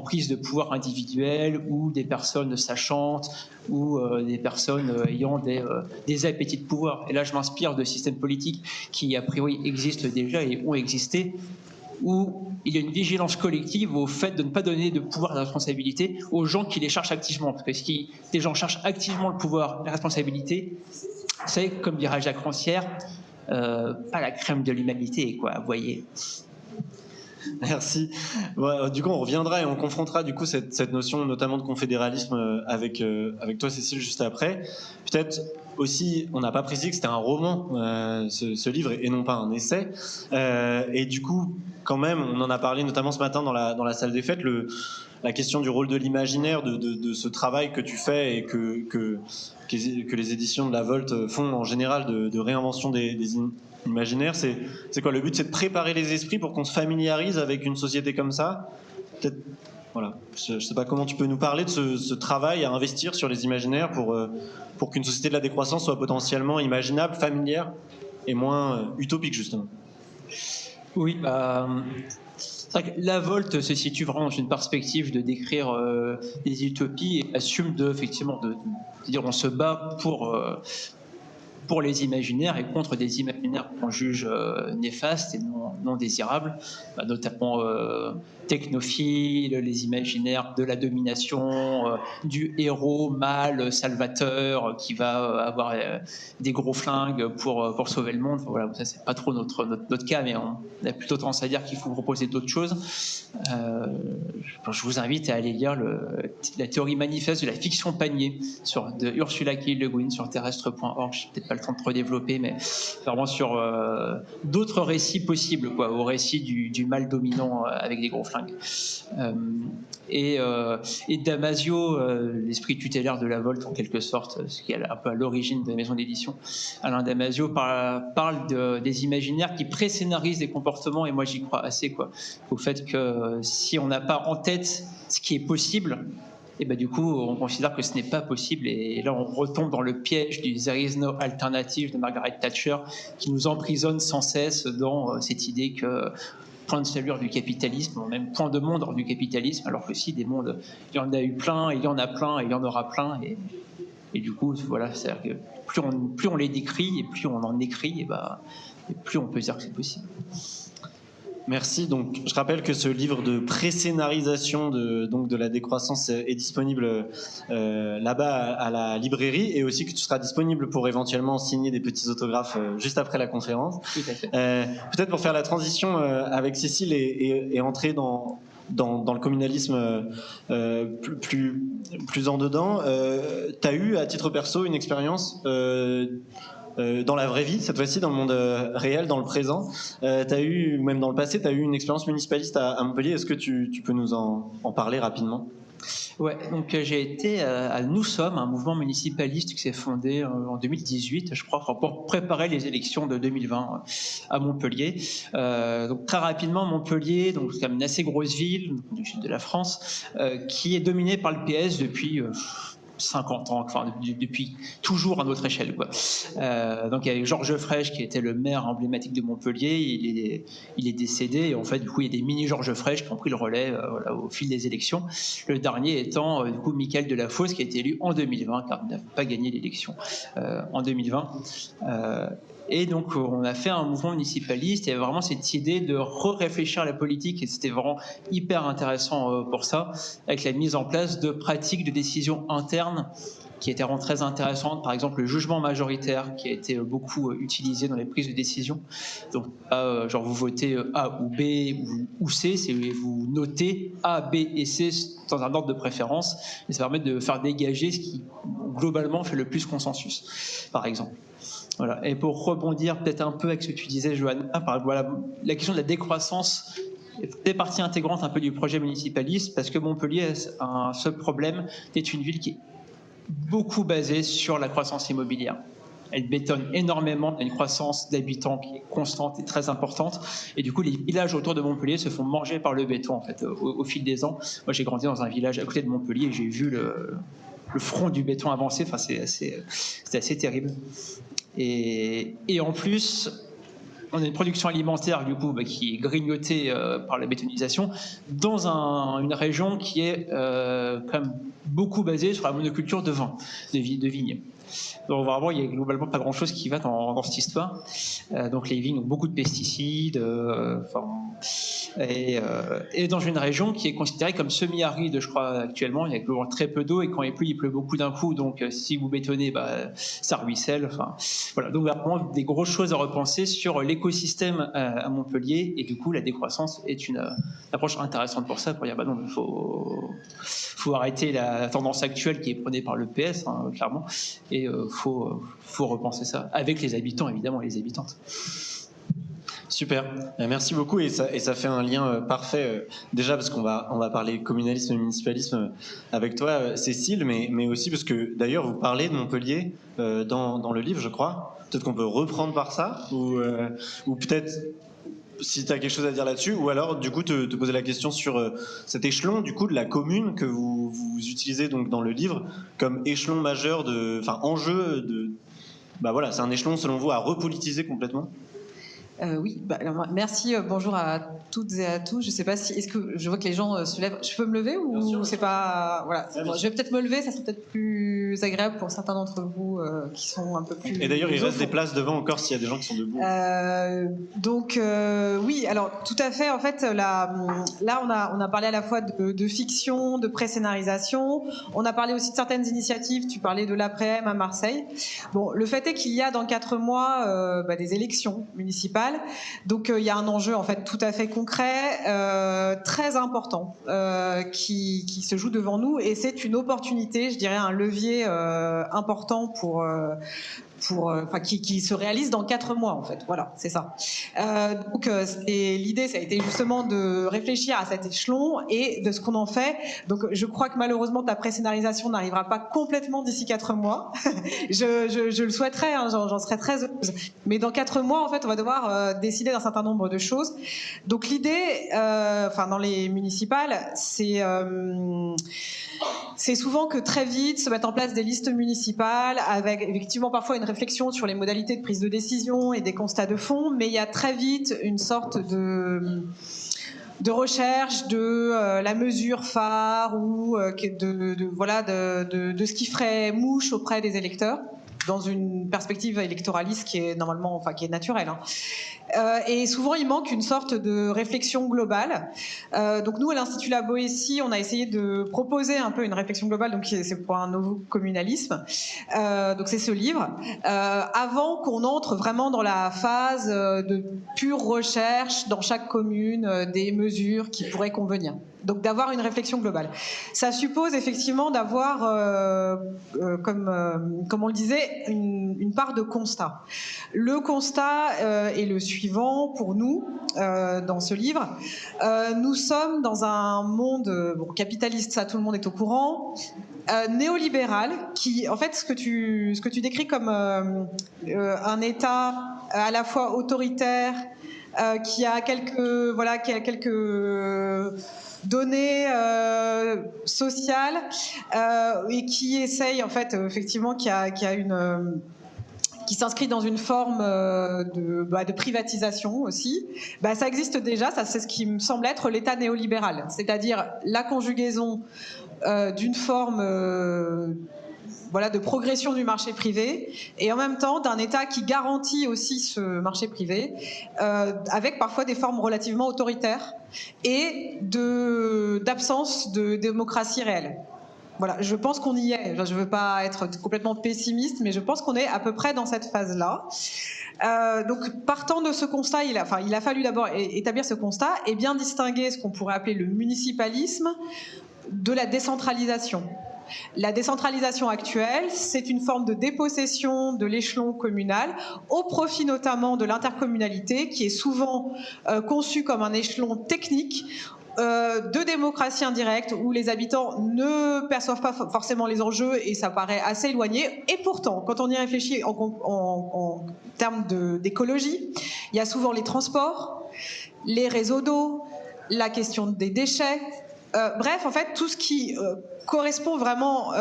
prise de pouvoir individuelle, ou des personnes sachantes, ou des personnes ayant des appétits de pouvoir. Et là, je m'inspire de systèmes politiques qui, a priori, existent déjà et ont existé, où il y a une vigilance collective au fait de ne pas donner de pouvoir et de responsabilité aux gens qui les cherchent activement. Parce que si des gens cherchent activement le pouvoir et la responsabilité, c'est, comme dirait Jacques Rancière, pas la crème de l'humanité, quoi, vous voyez. Merci. Du coup, on reviendra et on confrontera du coup cette notion notamment de confédéralisme avec toi, Cécile, juste après. Peut-être aussi, on n'a pas précisé que c'était un roman, ce livre, et non pas un essai. Et du coup, quand même, on en a parlé notamment ce matin dans la salle des fêtes, la question du rôle de l'imaginaire, de ce travail que tu fais et que les éditions de La Volte font en général de réinvention des imaginaires. C'est quoi le but? C'est de préparer les esprits pour qu'on se familiarise avec une société comme ça. Peut-être, voilà. Je ne sais pas comment tu peux nous parler de ce travail à investir sur les imaginaires pour qu'une société de la décroissance soit potentiellement imaginable, familière et moins utopique, justement. Oui, c'est vrai que La Volte se situe vraiment dans une perspective de décrire des utopies et assume effectivement de dire on se bat pour les imaginaires et contre des imaginaires qu'on juge néfastes et non désirables, notamment technophiles, les imaginaires de la domination, du héros mâle salvateur qui va avoir des gros flingues pour sauver le monde. Voilà, ça c'est pas trop notre cas, mais on a plutôt tendance à dire qu'il faut proposer d'autres choses. Je vous invite à aller lire la théorie manifeste de la fiction panier de Ursula K. Le Guin sur terrestre.org. Je n'ai peut-être pas le temps de trop développer, mais vraiment sur d'autres récits possibles, au récit du mal dominant avec des gros flingues. Et Damasio, l'esprit tutélaire de La Volte en quelque sorte, ce qui est un peu à l'origine de la maison d'édition, Alain Damasio parle des imaginaires qui pré-scénarisent des comportements, et moi j'y crois assez, au fait que si on n'a pas en tête ce qui est possible, et du coup on considère que ce n'est pas possible, et là on retombe dans le piège du There is no alternative de Margaret Thatcher, qui nous emprisonne sans cesse dans cette idée que point de salut hors du capitalisme, ou même point de monde hors du capitalisme, alors que si, des mondes, il y en a eu plein, il y en a plein, et il y en aura plein, et du coup, voilà, c'est-à-dire que plus on les décrit, et plus on en écrit, et plus on peut dire que c'est possible. Merci. Donc, je rappelle que ce livre de pré-scénarisation de la décroissance est disponible là-bas à la librairie, et aussi que tu seras disponible pour éventuellement signer des petits autographes juste après la conférence. Tout à fait. Peut-être pour faire la transition avec Cécile et entrer dans le communalisme plus en dedans, tu as eu à titre perso une expérience dans la vraie vie, cette fois-ci dans le monde réel, dans le présent. T'as eu, même dans le passé, tu as eu une expérience municipaliste à Montpellier. Est-ce que tu peux nous en parler rapidement ? Ouais, donc j'ai été à Nous Sommes, un mouvement municipaliste qui s'est fondé en 2018, je crois, pour préparer les élections de 2020 à Montpellier. Donc très rapidement, Montpellier, donc c'est quand même une assez grosse ville du sud de la France, qui est dominée par le PS depuis 50 ans, enfin depuis toujours à notre échelle, quoi. Donc il y a Georges Frêche qui était le maire emblématique de Montpellier, il est décédé, et en fait du coup il y a des mini Georges Frêche qui ont pris le relais voilà, au fil des élections. Le dernier étant du coup Michael Delafosse, qui a été élu en 2020 car il n'a pas gagné l'élection en 2020. Et donc, on a fait un mouvement municipaliste. Il y avait vraiment cette idée de réfléchir à la politique, et c'était vraiment hyper intéressant pour ça, avec la mise en place de pratiques de décision interne qui étaient vraiment très intéressantes. Par exemple, le jugement majoritaire, qui a été beaucoup utilisé dans les prises de décision. Donc, genre vous votez A ou B ou C, c'est vous notez A, B et C dans un ordre de préférence, et ça permet de faire dégager ce qui globalement fait le plus consensus, par exemple. Voilà. Et pour rebondir peut-être un peu avec ce que tu disais, Johanna, voilà, la question de la décroissance fait partie intégrante un peu du projet municipaliste, parce que Montpellier a un seul problème, c'est une ville qui est beaucoup basée sur la croissance immobilière. Elle bétonne énormément, il y a une croissance d'habitants qui est constante et très importante, et du coup les villages autour de Montpellier se font manger par le béton en fait, au fil des ans. Moi j'ai grandi dans un village à côté de Montpellier et j'ai vu le front du béton avancer, enfin, c'est assez terrible. Et en plus, on a une production alimentaire du coup qui est grignotée par la bétonisation dans une région qui est quand même beaucoup basée sur la monoculture de vin, de vignes. Donc vraiment, il n'y a globalement pas grand-chose qui va dans cette histoire. Donc les vignes ont beaucoup de pesticides, et dans une région qui est considérée comme semi-aride, je crois, actuellement. Il y a globalement très peu d'eau, et quand il pleut beaucoup d'un coup. Donc si vous bétonnez, ça ruisselle. Enfin, voilà. Donc vraiment des grosses choses à repenser sur l'écosystème à Montpellier, et du coup la décroissance est une approche intéressante pour ça, pour dire non, il faut arrêter la tendance actuelle qui est prônée par le PS, hein, clairement, et faut repenser ça avec les habitants, évidemment, et les habitantes. Super, merci beaucoup, et ça fait un lien parfait, déjà parce qu'on va parler communalisme et municipalisme avec toi, Cécile, mais aussi parce que d'ailleurs vous parlez de Montpellier dans le livre, je crois. Peut-être qu'on peut reprendre par ça, ou peut-être si tu as quelque chose à dire là-dessus, ou alors du coup te poser la question sur cet échelon du coup de la commune que vous utilisez donc dans le livre comme échelon majeur enjeu voilà, c'est un échelon selon vous à repolitiser complètement. Oui, alors, merci, bonjour à toutes et à tous. Je sais pas si, est-ce que je vois que les gens se lèvent. Je peux me lever ou c'est pas, voilà. Bon, je vais peut-être me lever, ça serait peut-être plus agréable pour certains d'entre vous qui sont un peu plus. Et d'ailleurs, il reste des places devant encore s'il y a des gens qui sont debout. Donc oui, alors tout à fait. En fait, là, on a parlé à la fois de fiction, de pré-scénarisation. On a parlé aussi de certaines initiatives. Tu parlais de l'après-m à Marseille. Bon, le fait est qu'il y a dans 4 mois des élections municipales. Donc il y a un enjeu en fait tout à fait concret, très important, qui se joue devant nous, et c'est une opportunité, je dirais un levier important qui se réalise dans 4 mois en fait. Voilà, c'est ça. Donc l'idée, ça a été justement de réfléchir à cet échelon et de ce qu'on en fait. Donc je crois que malheureusement ta pré-scénarisation n'arrivera pas complètement d'ici 4 mois. je le souhaiterais, hein, j'en serais très heureuse. Mais dans 4 mois, en fait, on va devoir décider d'un certain nombre de choses. Donc l'idée, dans les municipales, c'est souvent que très vite se mettent en place des listes municipales avec effectivement parfois une réflexion sur les modalités de prise de décision et des constats de fond, mais il y a très vite une sorte de recherche de la mesure phare ou de ce qui ferait mouche auprès des électeurs. dans une perspective électoraliste qui est normalement, enfin qui est naturelle. Hein. Et souvent, il manque une sorte de réflexion globale. Donc nous, à l'Institut La Boétie, on a essayé de proposer un peu une réflexion globale, donc c'est pour un nouveau communalisme. Donc c'est ce livre. Avant qu'on entre vraiment dans la phase de pure recherche dans chaque commune des mesures qui pourraient convenir. Donc d'avoir une réflexion globale. Ça suppose effectivement d'avoir, comme on le disait, une part de constat. Le constat est le suivant pour nous dans ce livre. Nous sommes dans un monde capitaliste, ça tout le monde est au courant, néolibéral, qui, en fait, ce que tu décris comme un État à la fois autoritaire, qui a quelques données sociales et qui essaye en fait effectivement qui s'inscrit dans une forme de privatisation aussi, ça existe déjà, ça c'est ce qui me semble être l'État néolibéral, c'est-à-dire la conjugaison d'une forme de progression du marché privé et en même temps d'un État qui garantit aussi ce marché privé avec parfois des formes relativement autoritaires et d'absence de démocratie réelle. Voilà, je pense qu'on y est. Je ne veux pas être complètement pessimiste, mais je pense qu'on est à peu près dans cette phase-là. Donc, partant de ce constat, il a fallu d'abord établir ce constat et bien distinguer ce qu'on pourrait appeler le municipalisme de la décentralisation. La décentralisation actuelle, c'est une forme de dépossession de l'échelon communal au profit notamment de l'intercommunalité qui est souvent conçue comme un échelon technique de démocratie indirecte où les habitants ne perçoivent pas forcément les enjeux et ça paraît assez éloigné. Et pourtant, quand on y réfléchit en termes d'écologie, il y a souvent les transports, les réseaux d'eau, la question des déchets, bref, en fait, tout ce qui correspond vraiment,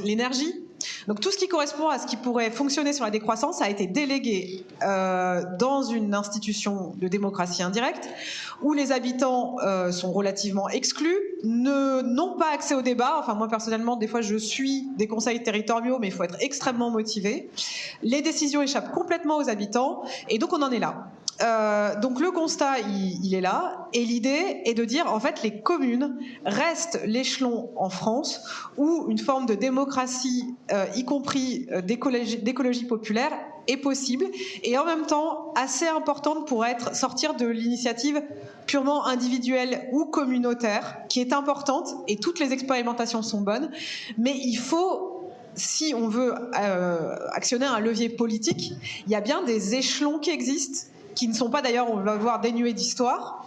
l'énergie. Donc tout ce qui correspond à ce qui pourrait fonctionner sur la décroissance a été délégué dans une institution de démocratie indirecte où les habitants sont relativement exclus, n'ont pas accès au débat. Enfin moi personnellement, des fois je suis des conseils territoriaux, mais il faut être extrêmement motivé. Les décisions échappent complètement aux habitants et donc on en est là. Donc le constat, il est là, et l'idée est de dire en fait les communes restent l'échelon en France où une forme de démocratie, y compris d'écologie populaire, est possible et en même temps assez importante pour sortir de l'initiative purement individuelle ou communautaire qui est importante et toutes les expérimentations sont bonnes, mais il faut, si on veut actionner un levier politique, il y a bien des échelons qui existent qui ne sont pas d'ailleurs, on va voir, dénués d'histoire.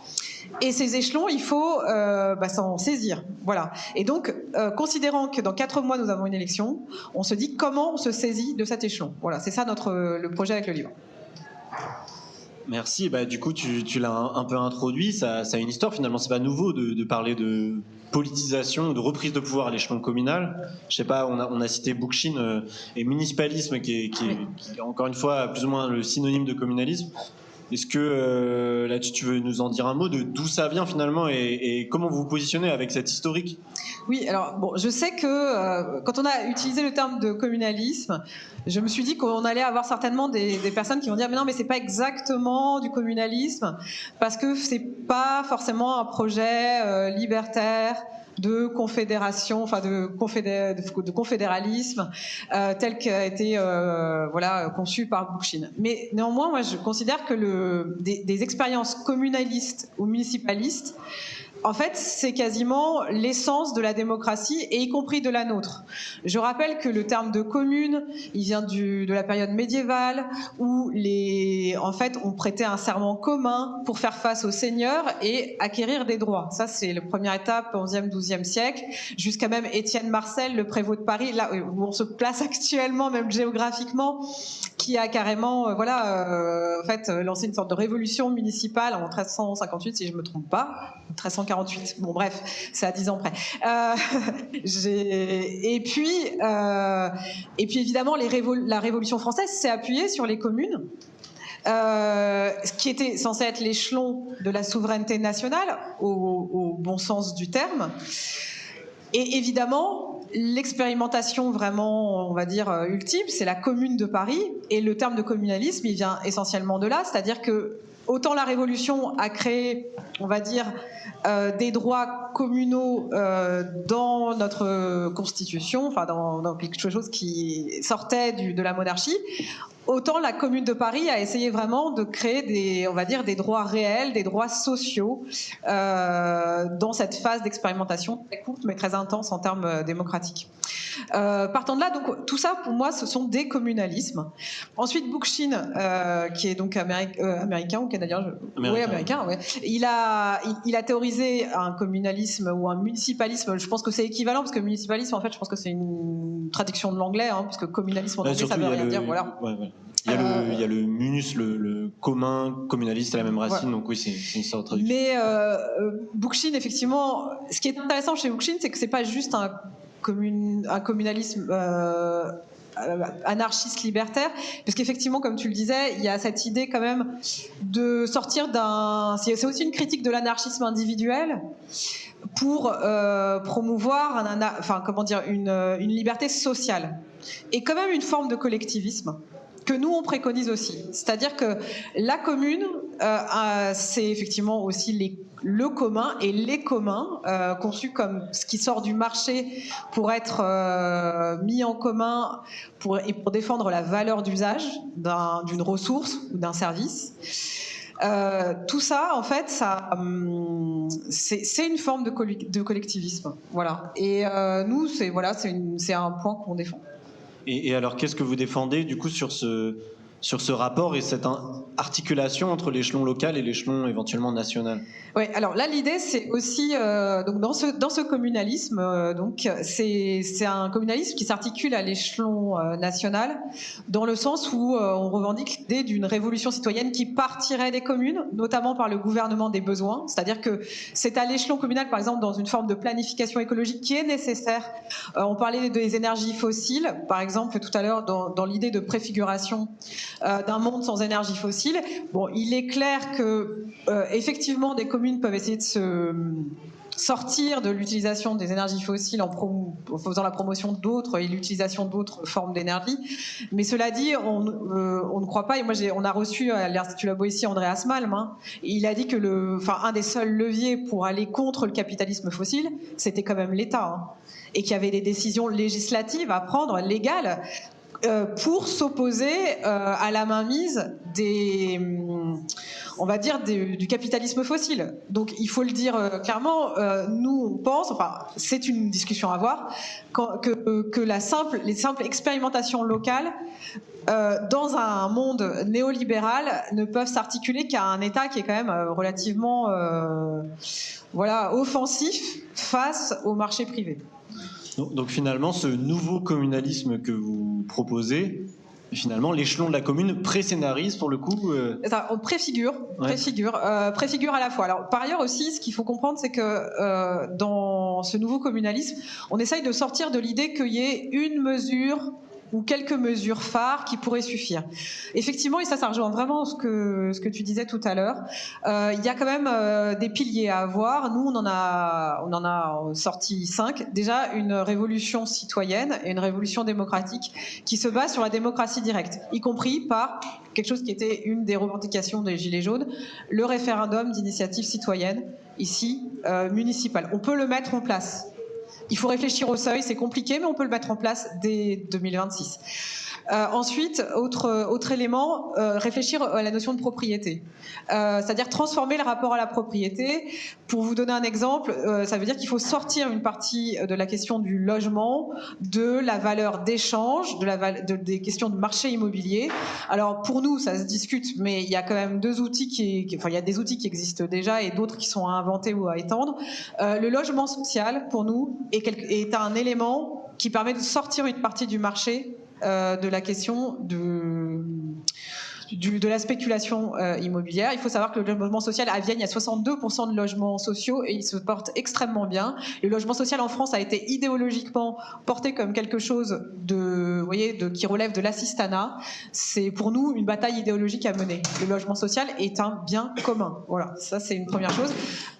Et ces échelons, il faut s'en saisir. Voilà. Et donc, considérant que dans 4 mois, nous avons une élection, on se dit comment on se saisit de cet échelon. Voilà, c'est ça le projet avec le livre. Merci. Du coup, tu l'as un peu introduit. Ça a une histoire, finalement. C'est pas nouveau de parler de politisation, de reprise de pouvoir à l'échelon communal. Je sais pas, on a cité Bookchin et municipalisme, qui est encore une fois plus ou moins le synonyme de communalisme. Est-ce que là, tu veux nous en dire un mot de d'où ça vient finalement et comment vous vous positionnez avec cette historique? Oui, alors bon, je sais que quand on a utilisé le terme de communalisme, je me suis dit qu'on allait avoir certainement des personnes qui vont dire mais non, mais c'est pas exactement du communalisme parce que c'est pas forcément un projet libertaire de confédération, enfin de confédéralisme tel qu'a été conçu par Bookchin. Mais néanmoins, moi, je considère que des expériences communalistes ou municipalistes, en fait, c'est quasiment l'essence de la démocratie, et y compris de la nôtre. Je rappelle que le terme de commune, il vient de la période médiévale, où en fait, on prêtait un serment commun pour faire face aux seigneurs et acquérir des droits. Ça, c'est la première étape, 11e, 12e siècle, jusqu'à même Étienne Marcel, le prévôt de Paris, là où on se place actuellement, même géographiquement, qui a carrément lancé une sorte de révolution municipale en 1358, si je ne me trompe pas, 1348. Bon, bref, c'est à 10 ans près. Et puis évidemment, la Révolution française s'est appuyée sur les communes, ce qui était censé être l'échelon de la souveraineté nationale, au bon sens du terme. Et évidemment, l'expérimentation vraiment, on va dire, ultime, c'est la Commune de Paris. Et le terme de communalisme, il vient essentiellement de là, c'est-à-dire que autant la Révolution a créé, on va dire, des droits communaux dans notre constitution, enfin dans quelque chose qui sortait de la monarchie, autant la Commune de Paris a essayé vraiment de créer on va dire, des droits réels, des droits sociaux dans cette phase d'expérimentation très courte mais très intense en termes démocratiques. Partant de là, donc tout ça pour moi ce sont des communalismes. Ensuite Bookchin, qui est donc américain ou canadien, oui américain, ouais. Il a théorisé un communalisme ou un municipalisme. Je pense que c'est équivalent parce que municipalisme en fait je pense que c'est une traduction de l'anglais, parce que communalisme en anglais ça veut rien dire. Voilà. Ouais. Il y a le munus, le commun, communaliste, c'est la même racine, donc oui, c'est une sorte de traduction. Mais Bookchin, effectivement, ce qui est intéressant chez Bookchin, c'est que c'est pas juste un communalisme anarchiste libertaire, parce qu'effectivement, comme tu le disais, il y a cette idée quand même de sortir c'est aussi une critique de l'anarchisme individuel pour promouvoir une liberté sociale et quand même une forme de collectivisme que nous on préconise aussi. C'est-à-dire que la commune, c'est effectivement aussi le commun et les communs, conçus comme ce qui sort du marché pour être mis en commun pour défendre la valeur d'usage d'une ressource ou d'un service. Tout ça, en fait, c'est une forme de collectivisme. Voilà. Et nous, c'est un point qu'on défend. Et alors, qu'est-ce que vous défendez du coup sur ce rapport et cette articulation entre l'échelon local et l'échelon éventuellement national? Oui, alors là l'idée c'est aussi donc dans ce communalisme c'est un communalisme qui s'articule à l'échelon national dans le sens où on revendique l'idée d'une révolution citoyenne qui partirait des communes, notamment par le gouvernement des besoins, c'est-à-dire que c'est à l'échelon communal par exemple dans une forme de planification écologique qui est nécessaire. On parlait des énergies fossiles par exemple tout à l'heure dans l'idée de préfiguration d'un monde sans énergie fossile. Bon, il est clair que effectivement des communes peuvent essayer de se sortir de l'utilisation des énergies fossiles en faisant la promotion d'autres et l'utilisation d'autres formes d'énergie. Mais cela dit, on ne croit pas. Et moi, on a reçu à l'Institut La Boétie Andreas Malm. Il a dit que un des seuls leviers pour aller contre le capitalisme fossile, c'était quand même l'État, et qu'il y avait des décisions législatives à prendre, légales, pour s'opposer à la mainmise on va dire du capitalisme fossile. Donc il faut le dire clairement, nous on pense, c'est une discussion à avoir, que les simples expérimentations locales dans un monde néolibéral ne peuvent s'articuler qu'à un État qui est quand même relativement offensif face au marché privé. Donc finalement, ce nouveau communalisme que vous proposez, finalement, l'échelon de la commune pré-scénarise pour le coup On préfigure à la fois. Alors, par ailleurs aussi, ce qu'il faut comprendre, c'est que dans ce nouveau communalisme, on essaye de sortir de l'idée qu'il y ait une mesure ou quelques mesures phares qui pourraient suffire. Effectivement, et ça rejoint vraiment ce que tu disais tout à l'heure, il y a quand même des piliers à avoir. Nous, on en a sorti 5. Déjà, une révolution citoyenne et une révolution démocratique qui se base sur la démocratie directe, y compris par quelque chose qui était une des revendications des Gilets jaunes, le référendum d'initiative citoyenne, ici, municipal. On peut le mettre en place. Il faut réfléchir au seuil, c'est compliqué, mais on peut le mettre en place dès 2026. Ensuite, autre élément, réfléchir à la notion de propriété. C'est-à-dire transformer le rapport à la propriété. Pour vous donner un exemple, ça veut dire qu'il faut sortir une partie de la question du logement, de la valeur d'échange, des questions de marché immobilier. Alors pour nous, ça se discute, mais il y a quand même il y a des outils qui existent déjà et d'autres qui sont à inventer ou à étendre. Le logement social, pour nous, est un élément qui permet de sortir une partie du marché de la question de la spéculation immobilière. Il faut savoir que le logement social à Vienne, il y a 62% de logements sociaux et il se porte extrêmement bien. Le logement social en France a été idéologiquement porté comme quelque chose qui relève de l'assistanat. C'est pour nous une bataille idéologique à mener. Le logement social est un bien commun. Voilà, ça c'est une première chose.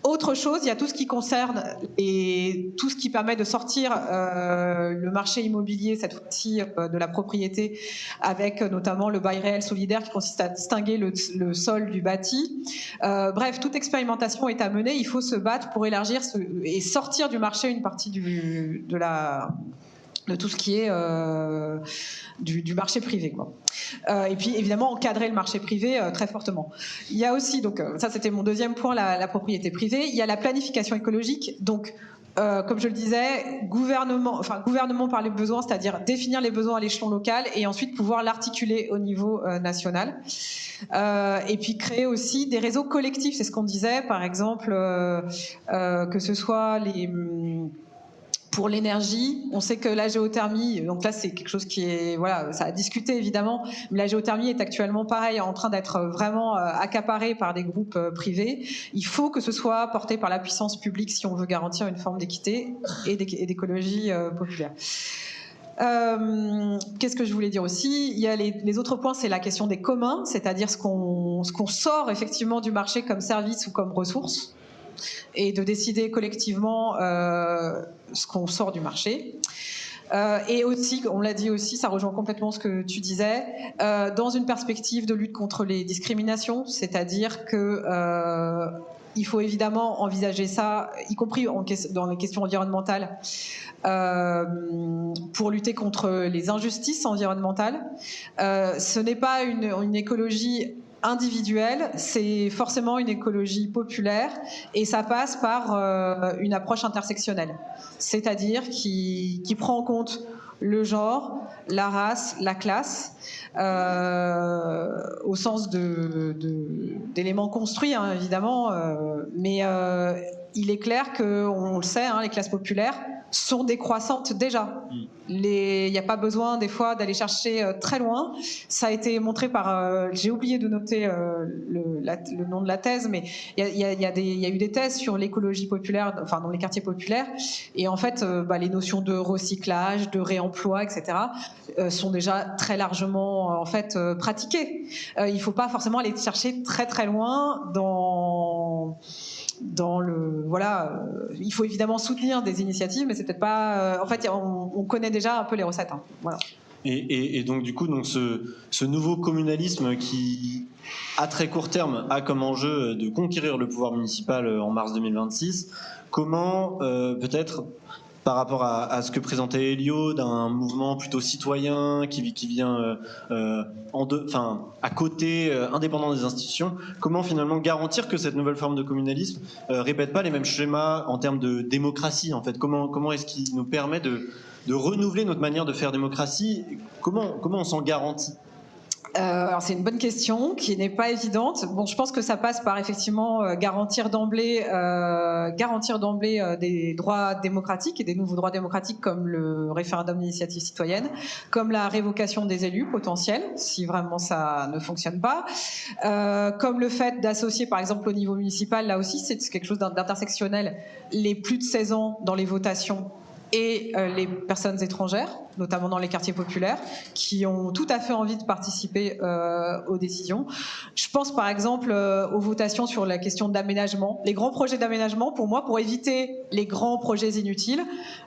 Autre chose, il y a tout ce qui concerne et tout ce qui permet de sortir le marché immobilier, cette fois-ci de la propriété, avec notamment le bail réel solidaire qui consiste à distinguer le sol du bâti. Bref, toute expérimentation est à mener. Il faut se battre pour élargir et sortir du marché une partie de tout ce qui est du marché privé, quoi. Et puis évidemment encadrer le marché privé très fortement. Il y a aussi, donc ça c'était mon deuxième point, la propriété privée. Il y a la planification écologique, donc comme je le disais, gouvernement par les besoins, c'est-à-dire définir les besoins à l'échelon local et ensuite pouvoir l'articuler au niveau national. Et puis créer aussi des réseaux collectifs, c'est ce qu'on disait, par exemple, que ce soit pour l'énergie, on sait que la géothermie, donc là c'est quelque chose qui est, voilà, ça a discuté évidemment, mais la géothermie est actuellement pareil, en train d'être vraiment accaparée par des groupes privés. Il faut que ce soit porté par la puissance publique si on veut garantir une forme d'équité et d'écologie populaire. Qu'est-ce que je voulais dire aussi? Il y a les autres points, c'est la question des communs, c'est-à-dire ce qu'on sort effectivement du marché comme service ou comme ressource, et de décider collectivement ce qu'on sort du marché. Et aussi, on l'a dit aussi, ça rejoint complètement ce que tu disais, dans une perspective de lutte contre les discriminations, c'est-à-dire que il faut évidemment envisager ça, y compris dans les questions environnementales, pour lutter contre les injustices environnementales. Ce n'est pas une écologie individuelle, c'est forcément une écologie populaire et ça passe par une approche intersectionnelle, c'est-à-dire qui prend en compte le genre, la race, la classe, au sens d'éléments construits, hein, évidemment, mais il est clair qu'on le sait, hein, les classes populaires sont décroissantes déjà. Il n'y a pas besoin des fois d'aller chercher très loin. Ça a été montré par, j'ai oublié de noter le nom de la thèse, mais il y a eu des thèses sur l'écologie populaire, enfin dans les quartiers populaires, et en fait les notions de recyclage, de réemploi, etc. sont déjà très largement en fait pratiquées. Il ne faut pas forcément aller chercher très très loin dans le il faut évidemment soutenir des initiatives, mais c'est peut-être pas. En fait, on connaît déjà un peu les recettes. Hein. Voilà. Et donc du coup, ce nouveau communalisme qui, à très court terme, a comme enjeu de conquérir le pouvoir municipal en mars 2026, comment peut-être par rapport à ce que présentait Elio, d'un mouvement plutôt citoyen qui vient à côté, indépendant des institutions, comment finalement garantir que cette nouvelle forme de communalisme répète pas les mêmes schémas en termes de démocratie, en fait? Comment est-ce qu'il nous permet de renouveler notre manière de faire démocratie? Comment on s'en garantit? Alors c'est une bonne question qui n'est pas évidente. Bon, je pense que ça passe par effectivement garantir d'emblée des droits démocratiques et des nouveaux droits démocratiques comme le référendum d'initiative citoyenne, comme la révocation des élus potentiels si vraiment ça ne fonctionne pas, comme le fait d'associer par exemple au niveau municipal, là aussi c'est quelque chose d'intersectionnel, les plus de 16 ans dans les votations et les personnes étrangères, notamment dans les quartiers populaires, qui ont tout à fait envie de participer aux décisions. Je pense par exemple aux votations sur la question d'aménagement. Les grands projets d'aménagement, pour moi, pour éviter les grands projets inutiles,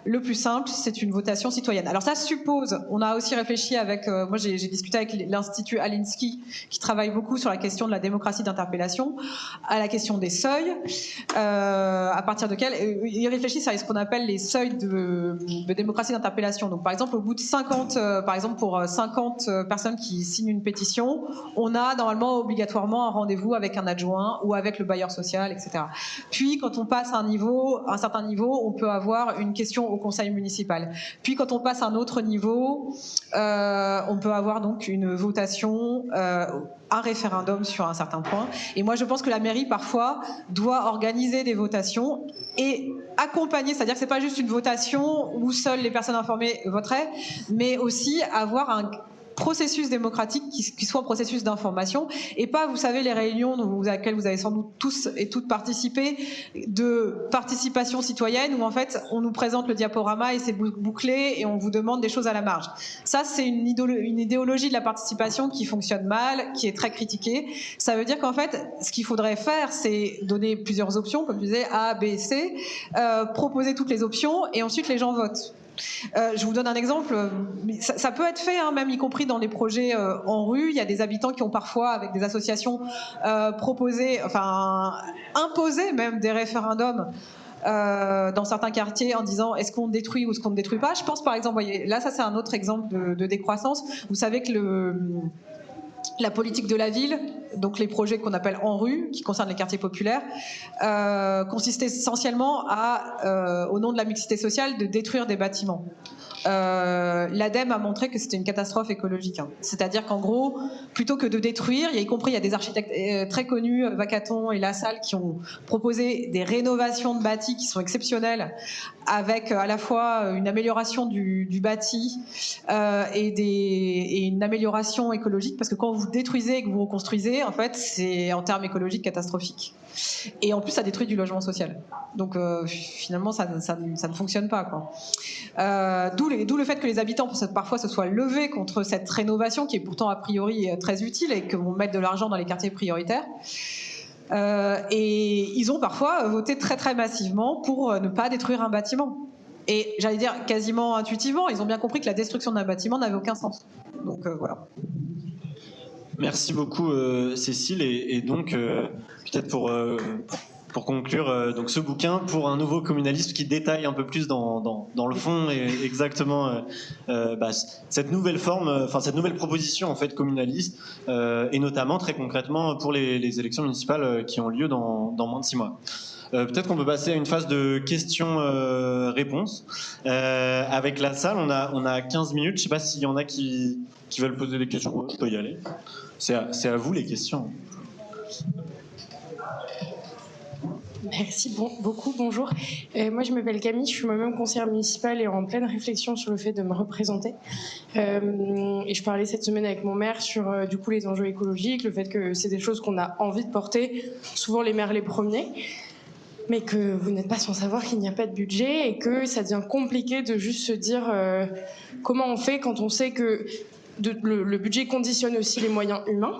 le plus simple, c'est une votation citoyenne. Alors ça suppose, on a aussi réfléchi avec, moi j'ai discuté avec l'Institut Alinsky, qui travaille beaucoup sur la question de la démocratie d'interpellation, à la question des seuils, à partir desquels ils réfléchissent à ce qu'on appelle les seuils de démocratie d'interpellation. Donc par exemple, au bout de 50, par exemple pour 50 personnes qui signent une pétition, on a normalement obligatoirement un rendez-vous avec un adjoint ou avec le bailleur social, etc. Puis quand on passe un certain niveau, on peut avoir une question au conseil municipal. Puis quand on passe à un autre niveau, on peut avoir donc une votation, un référendum sur un certain point. Et moi je pense que la mairie parfois doit organiser des votations et accompagner, c'est-à-dire que c'est pas juste une votation où seules les personnes informées voteraient, mais aussi avoir processus démocratique qui soit un processus d'information et pas, vous savez, les réunions à laquelle vous avez sans doute tous et toutes participé, de participation citoyenne où en fait on nous présente le diaporama et c'est bouclé et on vous demande des choses à la marge. Ça, c'est une idéologie de la participation qui fonctionne mal, qui est très critiquée. Ça veut dire qu'en fait, ce qu'il faudrait faire, c'est donner plusieurs options, comme je disais, A, B, C, proposer toutes les options et ensuite les gens votent. Je vous donne un exemple, ça peut être fait, hein, même y compris dans les projets en rue. Il y a des habitants qui ont parfois, avec des associations, imposé même des référendums dans certains quartiers en disant est-ce qu'on détruit ou est-ce qu'on ne détruit pas. Je pense par exemple, voyez, là ça c'est un autre exemple de décroissance. Vous savez que la politique de la ville, donc les projets qu'on appelle en rue, qui concernent les quartiers populaires, consistent essentiellement au nom de la mixité sociale, de détruire des bâtiments. L'ADEME a montré que c'était une catastrophe écologique. Hein. C'est-à-dire qu'en gros, plutôt que de détruire, y compris il y a des architectes très connus, Vacaton et Lassalle, qui ont proposé des rénovations de bâtis qui sont exceptionnelles, avec à la fois une amélioration du bâti et une amélioration écologique, parce que quand vous détruisez et que vous reconstruisez, en fait, c'est en termes écologiques catastrophique. Et en plus, ça détruit du logement social. Donc finalement, ça ne fonctionne pas, quoi. D'où le fait que les habitants parfois se soient levés contre cette rénovation qui est pourtant a priori très utile et que vont mettre de l'argent dans les quartiers prioritaires. Et ils ont parfois voté très très massivement pour ne pas détruire un bâtiment. Et j'allais dire quasiment intuitivement, ils ont bien compris que la destruction d'un bâtiment n'avait aucun sens. Donc voilà. Merci beaucoup Cécile et donc peut-être pour conclure donc ce bouquin pour un nouveau communalisme qui détaille un peu plus dans le fond et exactement cette nouvelle forme, cette nouvelle proposition en fait communaliste et notamment très concrètement pour les élections municipales qui ont lieu dans moins de 6 mois. Peut-être qu'on peut passer à une phase de questions-réponses. Avec la salle, on a 15 minutes. Je ne sais pas s'il y en a qui veulent poser des questions. Je peux y aller. C'est à vous les questions. Merci beaucoup, bonjour. Moi je m'appelle Camille, je suis moi-même conseillère municipale et en pleine réflexion sur le fait de me représenter. Et je parlais cette semaine avec mon maire sur du coup les enjeux écologiques, le fait que c'est des choses qu'on a envie de porter, souvent les maires les premiers, mais que vous n'êtes pas sans savoir qu'il n'y a pas de budget et que ça devient compliqué de juste se dire comment on fait quand on sait que le budget conditionne aussi les moyens humains,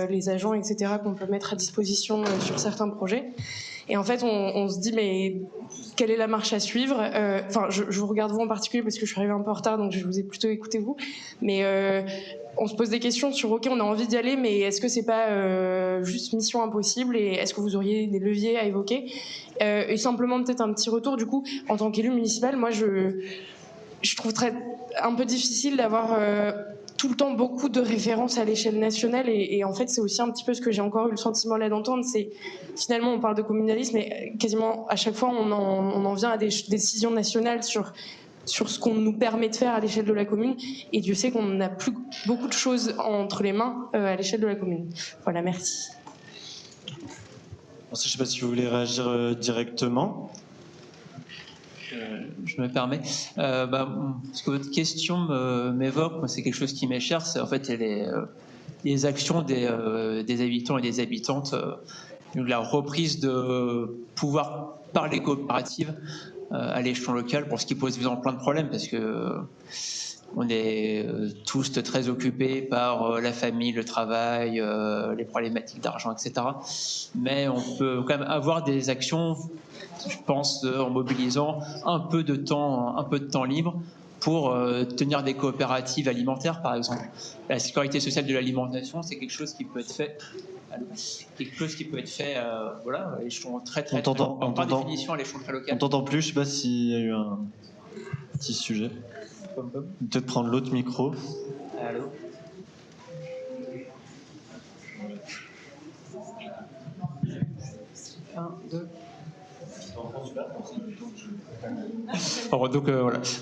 les agents, etc., qu'on peut mettre à disposition sur certains projets. Et en fait, on se dit, mais quelle est la marche à suivre ? Je vous regarde vous en particulier parce que je suis arrivée un peu en retard, donc je vous ai plutôt écouté vous. Mais on se pose des questions sur, ok, on a envie d'y aller, mais est-ce que c'est pas juste mission impossible ? Et est-ce que vous auriez des leviers à évoquer ? Et simplement peut-être un petit retour, du coup, en tant qu'élu municipal, moi je trouve un peu difficile d'avoir tout le temps beaucoup de références à l'échelle nationale et en fait c'est aussi un petit peu ce que j'ai encore eu le sentiment là d'entendre, c'est finalement on parle de communalisme mais quasiment à chaque fois on en vient à des décisions nationales sur ce qu'on nous permet de faire à l'échelle de la commune et Dieu sait qu'on n'a plus beaucoup de choses entre les mains à l'échelle de la commune. Voilà, merci. Je ne sais pas si vous voulez réagir directement. Je me permets. Ce que votre question m'évoque, c'est quelque chose qui m'est cher, c'est en fait les actions des habitants et des habitantes, la reprise de pouvoir par les coopératives à l'échelon local, pour ce qui pose évidemment plein de problèmes, parce que on est tous très occupés par la famille, le travail, les problématiques d'argent, etc. Mais on peut quand même avoir des actions, je pense, en mobilisant un peu de temps libre pour tenir des coopératives alimentaires, par exemple. La sécurité sociale de l'alimentation, c'est quelque chose qui peut être fait. Voilà, à l'échelon très par définition à l'échelon très local. On t'entend plus, je ne sais pas s'il y a eu un petit sujet. Peut-être prendre l'autre micro. Allô ?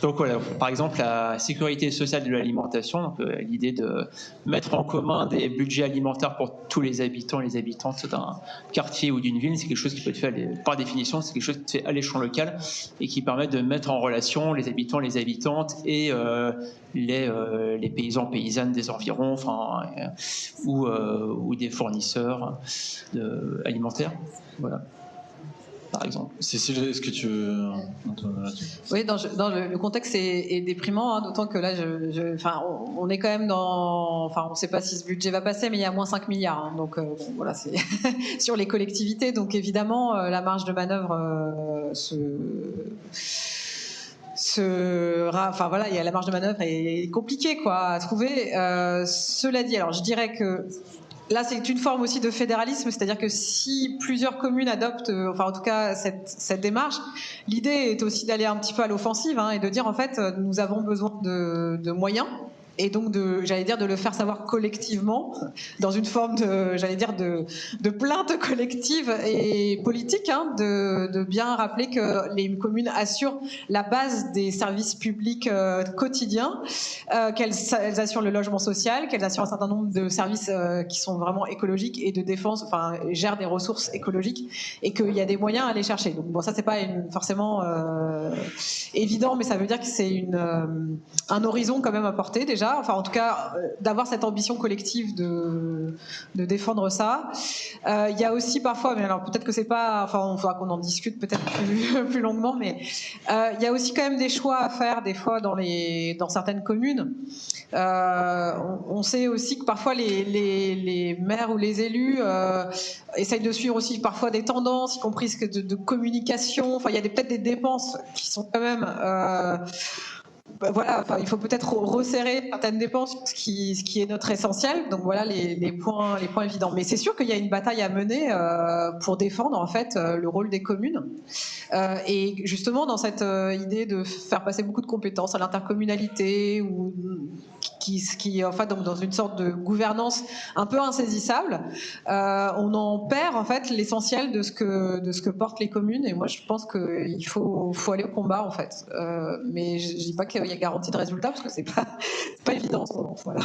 Donc voilà, par exemple la sécurité sociale de l'alimentation, l'idée de mettre en commun des budgets alimentaires pour tous les habitants et les habitantes d'un quartier ou d'une ville, c'est quelque chose qui peut être fait par définition, c'est quelque chose qui se fait à l'échelon local et qui permet de mettre en relation les habitants, les habitantes et les paysans, paysannes des environs, ou des fournisseurs alimentaires. Voilà. Par exemple. Cécile, est-ce que tu veux intervenir là-dessus ? Oui, le contexte est déprimant, hein, d'autant que là, on est quand même on ne sait pas si ce budget va passer, mais il y a moins 5 milliards. Hein, donc, bon, voilà, c'est sur les collectivités. Donc, évidemment, la marge de manœuvre il y a la marge de manœuvre est compliquée, quoi, à trouver. Cela dit, alors, je dirais que là, c'est une forme aussi de fédéralisme, c'est-à-dire que si plusieurs communes adoptent, en tout cas, cette démarche, l'idée est aussi d'aller un petit peu à l'offensive, hein, et de dire, en fait, nous avons besoin de moyens, et donc de le faire savoir collectivement, dans une forme de plainte collective et politique, hein, de bien rappeler que les communes assurent la base des services publics quotidiens, qu'elles assurent le logement social, qu'elles assurent un certain nombre de services qui sont vraiment écologiques et de défense, gèrent des ressources écologiques, et qu'il y a des moyens à aller chercher. Donc bon, ça c'est pas forcément évident, mais ça veut dire que c'est un horizon quand même à porter déjà. En tout cas, d'avoir cette ambition collective de défendre ça. Il y a aussi parfois, mais alors peut-être que c'est pas, il faudra qu'on en discute peut-être plus longuement, mais il y a aussi quand même des choix à faire des fois dans certaines communes. On sait aussi que parfois les maires ou les élus essayent de suivre aussi parfois des tendances, y compris de communication. Il y a peut-être des dépenses qui sont quand même il faut peut-être resserrer certaines dépenses, ce qui est notre essentiel. Donc voilà les points évidents. Mais c'est sûr qu'il y a une bataille à mener pour défendre en fait le rôle des communes. Et justement dans cette idée de faire passer beaucoup de compétences à l'intercommunalité, ou qui en fait donc dans une sorte de gouvernance un peu insaisissable, on en perd en fait l'essentiel de ce que portent les communes. Et moi je pense qu'il faut aller au combat en fait. Mais je dis pas qu'il y a garantie de résultat, parce que c'est pas évident en ce moment. Voilà.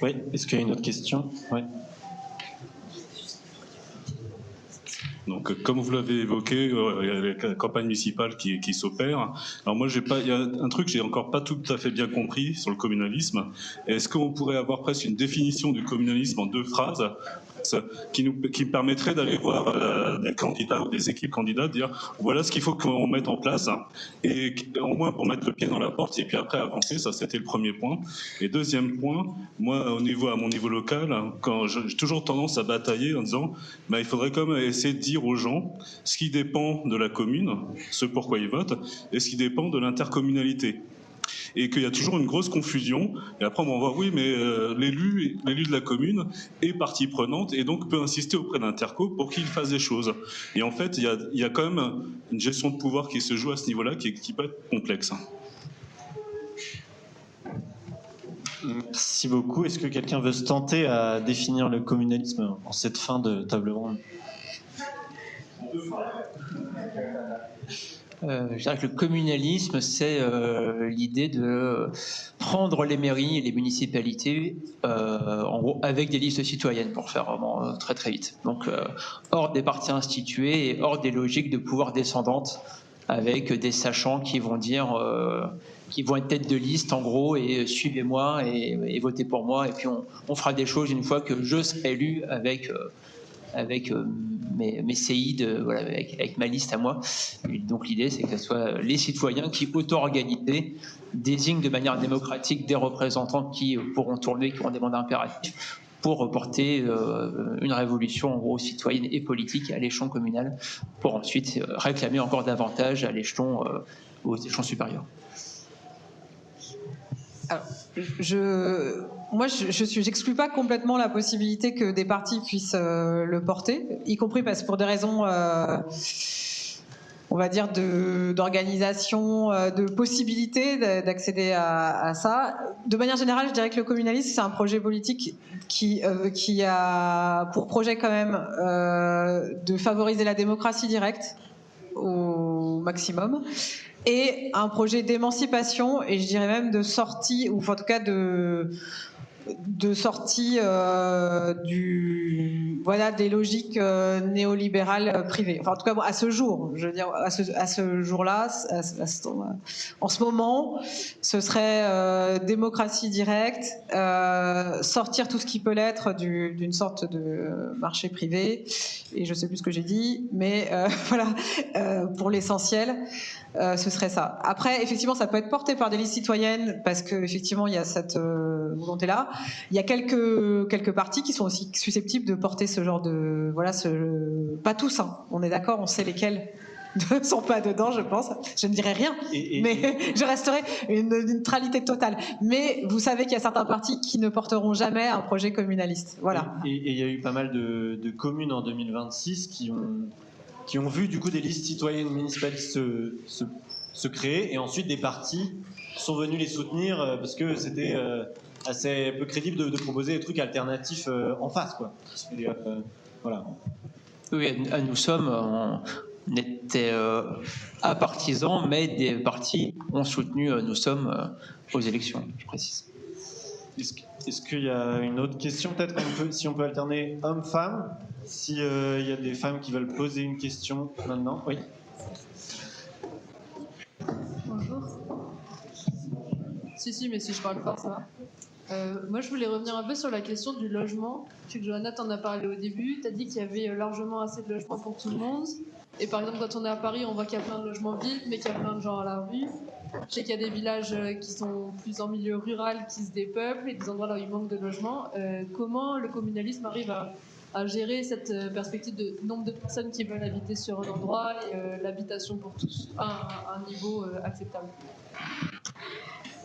Oui, est-ce qu'il y a une autre question ? Oui. Donc, comme vous l'avez évoqué, il y a la campagne municipale qui s'opère. Alors moi, il y a un truc que j'ai encore pas tout à fait bien compris sur le communalisme. Est-ce qu'on pourrait avoir presque une définition du communalisme en 2 phrases qui permettrait d'aller voir des candidats ou des équipes candidats, dire voilà ce qu'il faut qu'on mette en place, et au moins pour mettre le pied dans la porte, et puis après avancer. Ça, c'était le premier point. Et deuxième point, moi, à mon niveau local, quand j'ai toujours tendance à batailler en disant il faudrait quand même essayer de dire aux gens ce qui dépend de la commune, ce pourquoi ils votent, et ce qui dépend de l'intercommunalité. Et qu'il y a toujours une grosse confusion. Et après, on va voir, oui, mais l'élu de la commune est partie prenante et donc peut insister auprès d'Interco pour qu'il fasse des choses. Et en fait, il y a quand même une gestion de pouvoir qui se joue à ce niveau-là qui peut être complexe. Merci beaucoup. Est-ce que quelqu'un veut se tenter à définir le communalisme en cette fin de table ronde ? Je dirais que le communalisme, c'est l'idée de prendre les mairies et les municipalités en gros avec des listes citoyennes, pour faire vraiment très très vite. Donc hors des partis institués et hors des logiques de pouvoir descendante, avec des sachants qui vont dire qui vont être tête de liste en gros, et suivez-moi et votez pour moi, et puis on fera des choses une fois que je serai élu avec mes séides, voilà, avec ma liste à moi. Et donc l'idée, c'est que ce soit les citoyens qui, auto-organisés, désignent de manière démocratique des représentants qui pourront tourner, qui auront des mandats impératifs pour porter une révolution en gros citoyenne et politique à l'échelon communal, pour ensuite réclamer encore davantage à l'échelon aux échelons supérieurs. Alors, j'exclus pas complètement la possibilité que des partis puissent le porter, y compris parce que pour des raisons on va dire, d'organisation, de possibilités d'accéder à ça. De manière générale, je dirais que le communalisme, c'est un projet politique qui a pour projet quand même de favoriser la démocratie directe au maximum, et un projet d'émancipation, et je dirais même de sortie, ou en tout cas de sortie des logiques néolibérales privées. Enfin, en tout cas, à ce jour, je veux dire, à ce jour-là, en ce moment, ce serait démocratie directe, sortir tout ce qui peut l'être d'une sorte de marché privé, et je sais plus ce que j'ai dit, mais voilà, pour l'essentiel. Ce serait ça. Après, effectivement, ça peut être porté par des listes citoyennes parce qu'effectivement, il y a cette volonté-là. Il y a quelques partis qui sont aussi susceptibles de porter ce genre de... Voilà, pas tous, hein. On est d'accord, on sait lesquels ne sont pas dedans, je pense. Je ne dirai rien, mais je resterai une neutralité totale. Mais vous savez qu'il y a certains partis qui ne porteront jamais un projet communaliste. Voilà. Et il y a eu pas mal de communes en 2026 qui ont vu du coup des listes citoyennes municipalistes se créer, et ensuite des partis sont venus les soutenir parce que c'était assez peu crédible de proposer des trucs alternatifs en face, quoi. Et, voilà. Oui, nous sommes, on était à partisans, mais des partis ont soutenu nous sommes aux élections, je précise. Est-ce qu'il y a une autre question, peut-être, si on peut alterner homme-femme, s'il y a des femmes qui veulent poser une question maintenant. Oui. Bonjour. Si, mais si je parle fort, ça va. Moi, je voulais revenir un peu sur la question du logement. Je sais que Johanna t'en a parlé au début. Tu as dit qu'il y avait largement assez de logements pour tout le monde. Et par exemple, quand on est à Paris, on voit qu'il y a plein de logements vides, mais qu'il y a plein de gens à la rue. Je sais qu'il y a des villages qui sont plus en milieu rural, qui se dépeuplent, et des endroits là où il manque de logements. Comment le communalisme arrive à gérer cette perspective de nombre de personnes qui veulent habiter sur un endroit et l'habitation pour tous à un niveau acceptable?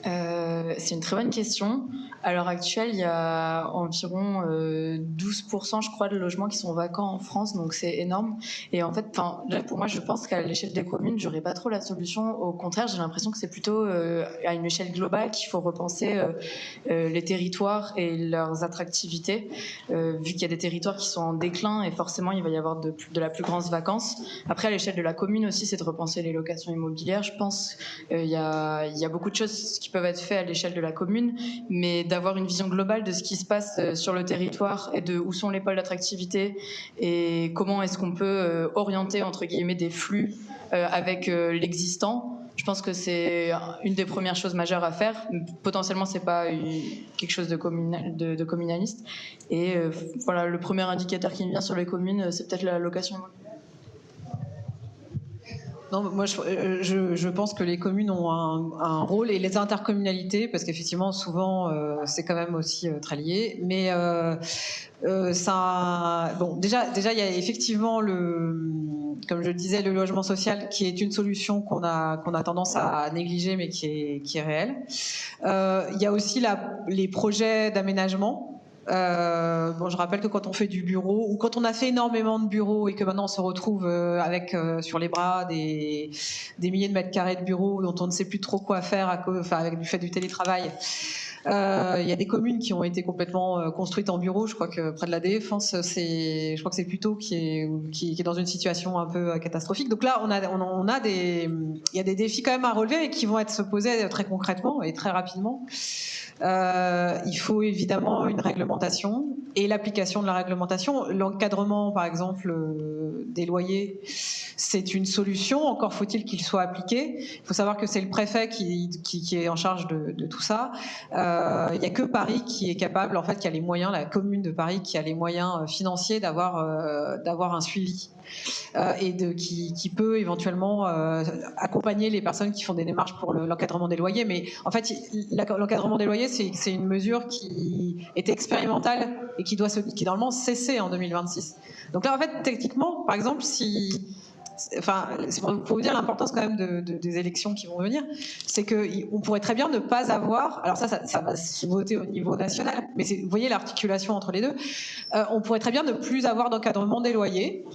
C'est une très bonne question. À l'heure actuelle, il y a environ 12%, je crois, de logements qui sont vacants en France, donc c'est énorme. Et en fait, pour moi, je pense qu'à l'échelle des communes, j'aurais pas trop la solution. Au contraire, j'ai l'impression que c'est plutôt à une échelle globale qu'il faut repenser les territoires et leurs attractivités, vu qu'il y a des territoires qui sont en déclin et forcément, il va y avoir de la plus grande vacance. Après, à l'échelle de la commune aussi, c'est de repenser les locations immobilières. Je pense qu'il y a beaucoup de choses qui peuvent être faites à l'échelle de la commune, mais d'avoir une vision globale de ce qui se passe sur le territoire et de où sont les pôles d'attractivité et comment est-ce qu'on peut orienter entre guillemets des flux avec l'existant. Je pense que c'est une des premières choses majeures à faire. Potentiellement, c'est pas quelque chose de communaliste. Et voilà, le premier indicateur qui me vient sur les communes, c'est peut-être la location immobilière. Non, moi je pense que les communes ont un rôle, et les intercommunalités, parce qu'effectivement souvent c'est quand même aussi très lié, mais ça, bon, déjà il y a effectivement comme je le disais, le logement social, qui est une solution qu'on a tendance à négliger, mais qui est réelle. Il y a aussi les projets d'aménagement. Je rappelle que quand on fait du bureau, ou quand on a fait énormément de bureaux et que maintenant on se retrouve avec sur les bras des milliers de mètres carrés de bureaux dont on ne sait plus trop quoi faire avec du fait du télétravail. Il y a des communes qui ont été complètement construites en bureaux. Je crois que près de la Défense, je crois que c'est Puteaux qui est dans une situation un peu catastrophique. Donc là, il y a des défis quand même à relever et qui vont se poser très concrètement et très rapidement. Il faut évidemment une réglementation et l'application de la réglementation. L'encadrement, par exemple, des loyers, c'est une solution. Encore faut-il qu'il soit appliqué. Il faut savoir que c'est le préfet qui est en charge de tout ça. Il n'y a que Paris qui est capable, en fait, qui a les moyens, la commune de Paris qui a les moyens financiers d'avoir un suivi. Et qui peut éventuellement accompagner les personnes qui font des démarches pour l'encadrement des loyers. Mais en fait, l'encadrement des loyers, c'est une mesure qui est expérimentale et qui doit normalement cesser en 2026. Donc là, en fait, techniquement, par exemple, si enfin, pour vous dire l'importance quand même des élections qui vont venir, c'est qu'on pourrait très bien ne pas avoir, alors ça va se voter au niveau national, mais vous voyez l'articulation entre les deux, on pourrait très bien ne plus avoir d'encadrement des loyers,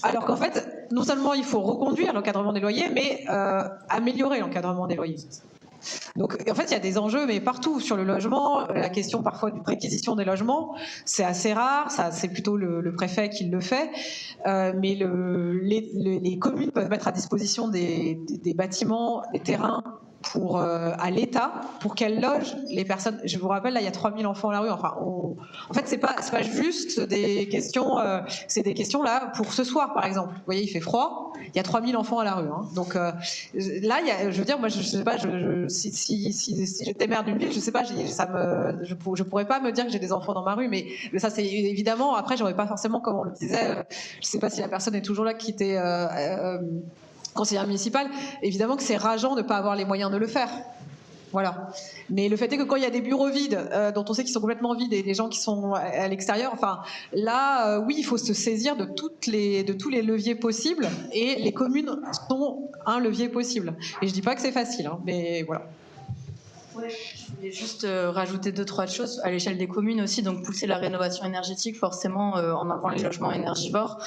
alors qu'en fait, non seulement il faut reconduire l'encadrement des loyers, mais améliorer l'encadrement des loyers. Donc en fait il y a des enjeux mais partout sur le logement, la question parfois d'une réquisition des logements, c'est assez rare, ça c'est plutôt le préfet qui le fait, mais les communes peuvent mettre à disposition des bâtiments, des terrains à l'État pour qu'elle loge les personnes. Je vous rappelle, là, il y a 3000 enfants à la rue. Enfin, en fait, c'est pas juste des questions. C'est des questions là pour ce soir, par exemple. Vous voyez, il fait froid. Il y a 3000 enfants à la rue. Hein. Donc là, je veux dire, moi, je sais pas. Si j'étais maire d'une ville, je sais pas. Je pourrais pas me dire que j'ai des enfants dans ma rue, mais ça, c'est évidemment. Après, j'aurais pas forcément, comme on le disait. Je sais pas si la personne est toujours là qui était. Conseillère municipale, évidemment que c'est rageant de ne pas avoir les moyens de le faire. Voilà. Mais le fait est que quand il y a des bureaux vides, dont on sait qu'ils sont complètement vides, et les gens qui sont à l'extérieur, enfin, là, oui, il faut se saisir de tous les leviers possibles, et les communes sont un levier possible. Et je dis pas que c'est facile, hein, mais voilà. Ouais, je voulais juste rajouter 2-3 choses à l'échelle des communes aussi, donc pousser la rénovation énergétique forcément en avant les logements énergivores,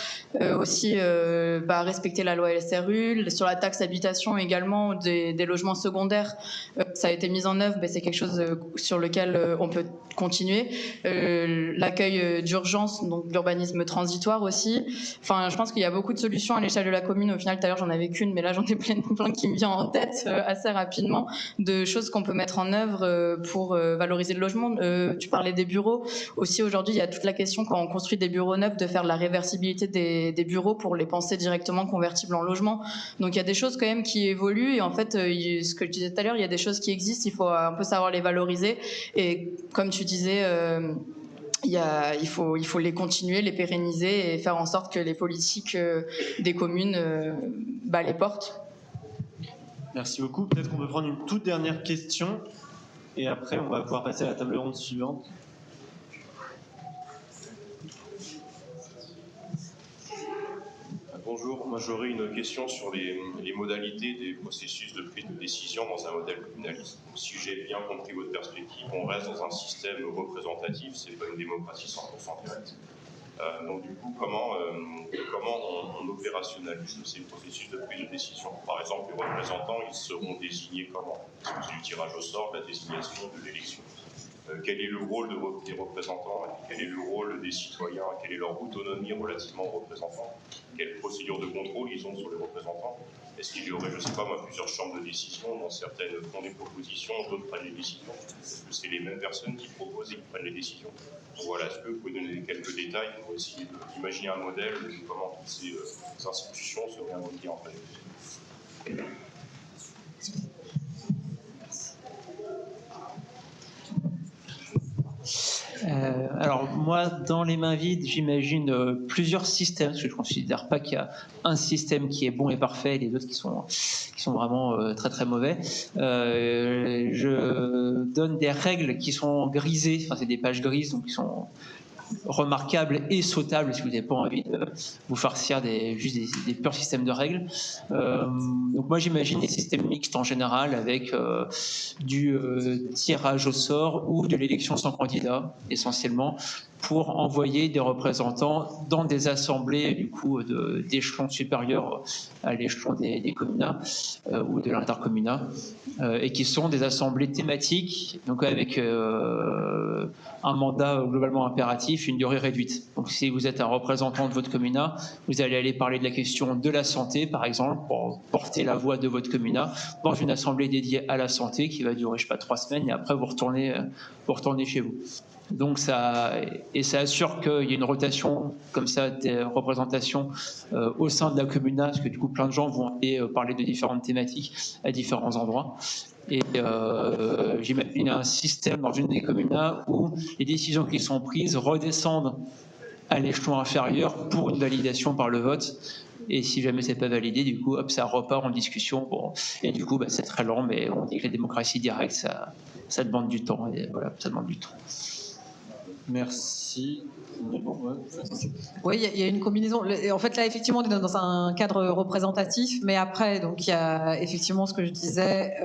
aussi respecter la loi SRU, sur la taxe habitation également des logements secondaires, ça a été mis en œuvre, c'est quelque chose sur lequel on peut continuer, l'accueil d'urgence, donc l'urbanisme transitoire aussi, enfin je pense qu'il y a beaucoup de solutions à l'échelle de la commune, au final tout à l'heure j'en avais qu'une, mais là j'en ai plein qui me viennent en tête assez rapidement, de choses qu'on peut mettre en œuvre pour valoriser le logement. Tu parlais des bureaux. Aussi, aujourd'hui, il y a toute la question, quand on construit des bureaux neufs, de faire de la réversibilité des bureaux pour les penser directement convertibles en logement. Donc, il y a des choses quand même qui évoluent. Et en fait, ce que je disais tout à l'heure, il y a des choses qui existent. Il faut un peu savoir les valoriser. Et comme tu disais... il faut les continuer, les pérenniser et faire en sorte que les politiques des communes les portent. Merci beaucoup. Peut-être qu'on peut prendre une toute dernière question et après on va pouvoir passer à la table ronde suivante. Bonjour, moi j'aurais une question sur les modalités des processus de prise de décision dans un modèle communaliste. Donc, si j'ai bien compris votre perspective, on reste dans un système représentatif, c'est pas une démocratie 100% directe. Donc du coup, comment on opérationnalise ces processus de prise de décision? Par exemple, les représentants, ils seront désignés comment? Est-ce que c'est du tirage au sort, de la désignation, de l'élection? Quel est le rôle des représentants? Quel est le rôle des citoyens? Quelle est leur autonomie relativement aux représentants? Quelle procédure de contrôle ils ont sur les représentants? Est-ce qu'il y aurait, je ne sais pas moi, plusieurs chambres de décision, dont certaines font des propositions, d'autres prennent les décisions? Est-ce que c'est les mêmes personnes qui proposent et qui prennent les décisions? Donc voilà, est-ce que vous pouvez donner quelques détails pour essayer d'imaginer un modèle de comment toutes ces institutions seraient invoquées en fait? Alors moi, dans les mains vides, j'imagine plusieurs systèmes, parce que je ne considère pas qu'il y a un système qui est bon et parfait et les autres qui sont vraiment très très mauvais. Je donne des règles qui sont grisées, enfin c'est des pages grises, donc qui sont remarquables et sautables si vous n'avez pas envie de vous farcir juste des purs systèmes de règles. Donc moi j'imagine des systèmes mixtes en général avec du tirage au sort ou de l'élection sans candidat essentiellement pour envoyer des représentants dans des assemblées du coup d'échelons supérieurs à l'échelon des communats ou de l'intercommunat et qui sont des assemblées thématiques donc avec un mandat globalement impératif, une durée réduite. Donc si vous êtes un représentant de votre communat, vous allez aller parler de la question de la santé par exemple pour porter la voix de votre communat dans une assemblée dédiée à la santé qui va durer je sais pas 3 semaines et après vous retournez chez vous. Donc ça assure qu'il y a une rotation comme ça des représentations au sein de la commune, parce que du coup plein de gens vont aller parler de différentes thématiques à différents endroits. Et j'imagine un système dans une des communes où les décisions qui sont prises redescendent à l'échelon inférieur pour une validation par le vote. Et si jamais c'est pas validé, du coup, hop, ça repart en discussion. Bon, et du coup, c'est très lent, mais on dit que la démocratie directe, ça demande du temps. Et voilà, ça demande du temps. Merci. Oui, il y a une combinaison. En fait, là, effectivement, on est dans un cadre représentatif, mais après, donc, il y a effectivement ce que je disais,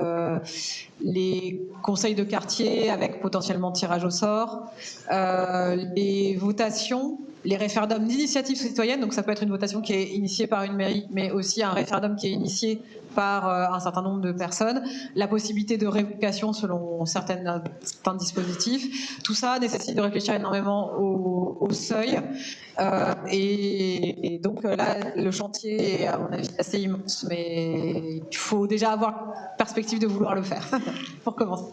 les conseils de quartier avec potentiellement tirage au sort, les votations, les référendums d'initiative citoyenne, donc ça peut être une votation qui est initiée par une mairie, mais aussi un référendum qui est initié par un certain nombre de personnes, la possibilité de révocation selon certains dispositifs. Tout ça nécessite de réfléchir énormément au seuil. Et donc là, le chantier est à mon avis assez immense, mais il faut déjà avoir perspective de vouloir le faire pour commencer.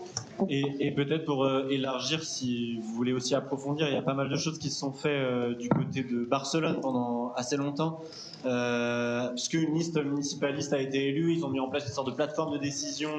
Et peut-être pour élargir, si vous voulez aussi approfondir, il y a pas mal de choses qui se sont faites du côté de Barcelone pendant assez longtemps. Puisqu'une liste municipaliste a été élue, ils ont mis en place une sorte de plateforme de décision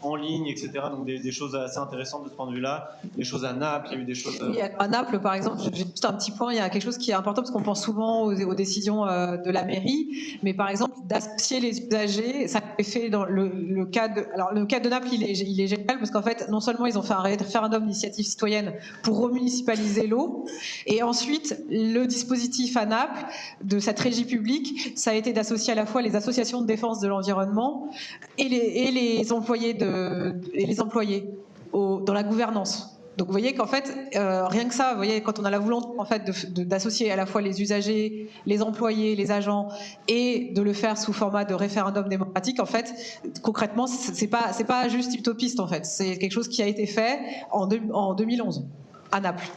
en ligne, etc. Donc des choses assez intéressantes de ce point de vue-là. Des choses à Naples, il y a eu des choses... À Naples, par exemple, j'ai juste un petit point, il y a quelque chose qui est important parce qu'on pense souvent aux décisions de la mairie, mais par exemple, d'associer les usagers, ça a été fait dans le cas de... Alors, le cas de Naples, il est génial parce qu'en fait, non seulement ils ont fait un référendum d'initiative citoyenne pour remunicipaliser l'eau, et ensuite, le dispositif à Naples de cette régie publique, ça a été d'associer à la fois les associations de défense de l'environnement et les employés dans la gouvernance. Donc vous voyez qu'en fait, rien que ça, vous voyez, quand on a la volonté en fait d'associer à la fois les usagers, les employés, les agents, et de le faire sous format de référendum démocratique, en fait, concrètement, c'est pas juste utopiste en fait. C'est quelque chose qui a été fait en 2011 à Naples,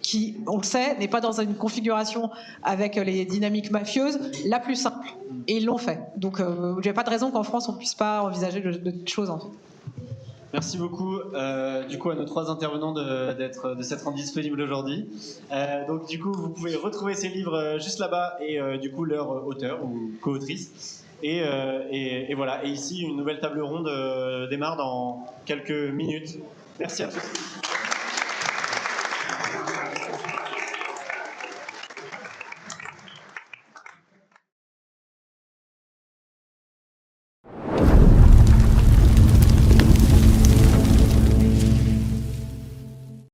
qui, on le sait, n'est pas dans une configuration avec les dynamiques mafieuses la plus simple. Et ils l'ont fait. Donc, il n'y a pas de raison qu'en France, on ne puisse pas envisager de choses, en fait. Merci beaucoup, du coup, à nos 3 intervenants de s'être rendus disponibles aujourd'hui. Donc, du coup, vous pouvez retrouver ces livres juste là-bas et, du coup, leur auteur ou co-autrice. Et voilà. Et ici, une nouvelle table ronde démarre dans quelques minutes. Merci à tous.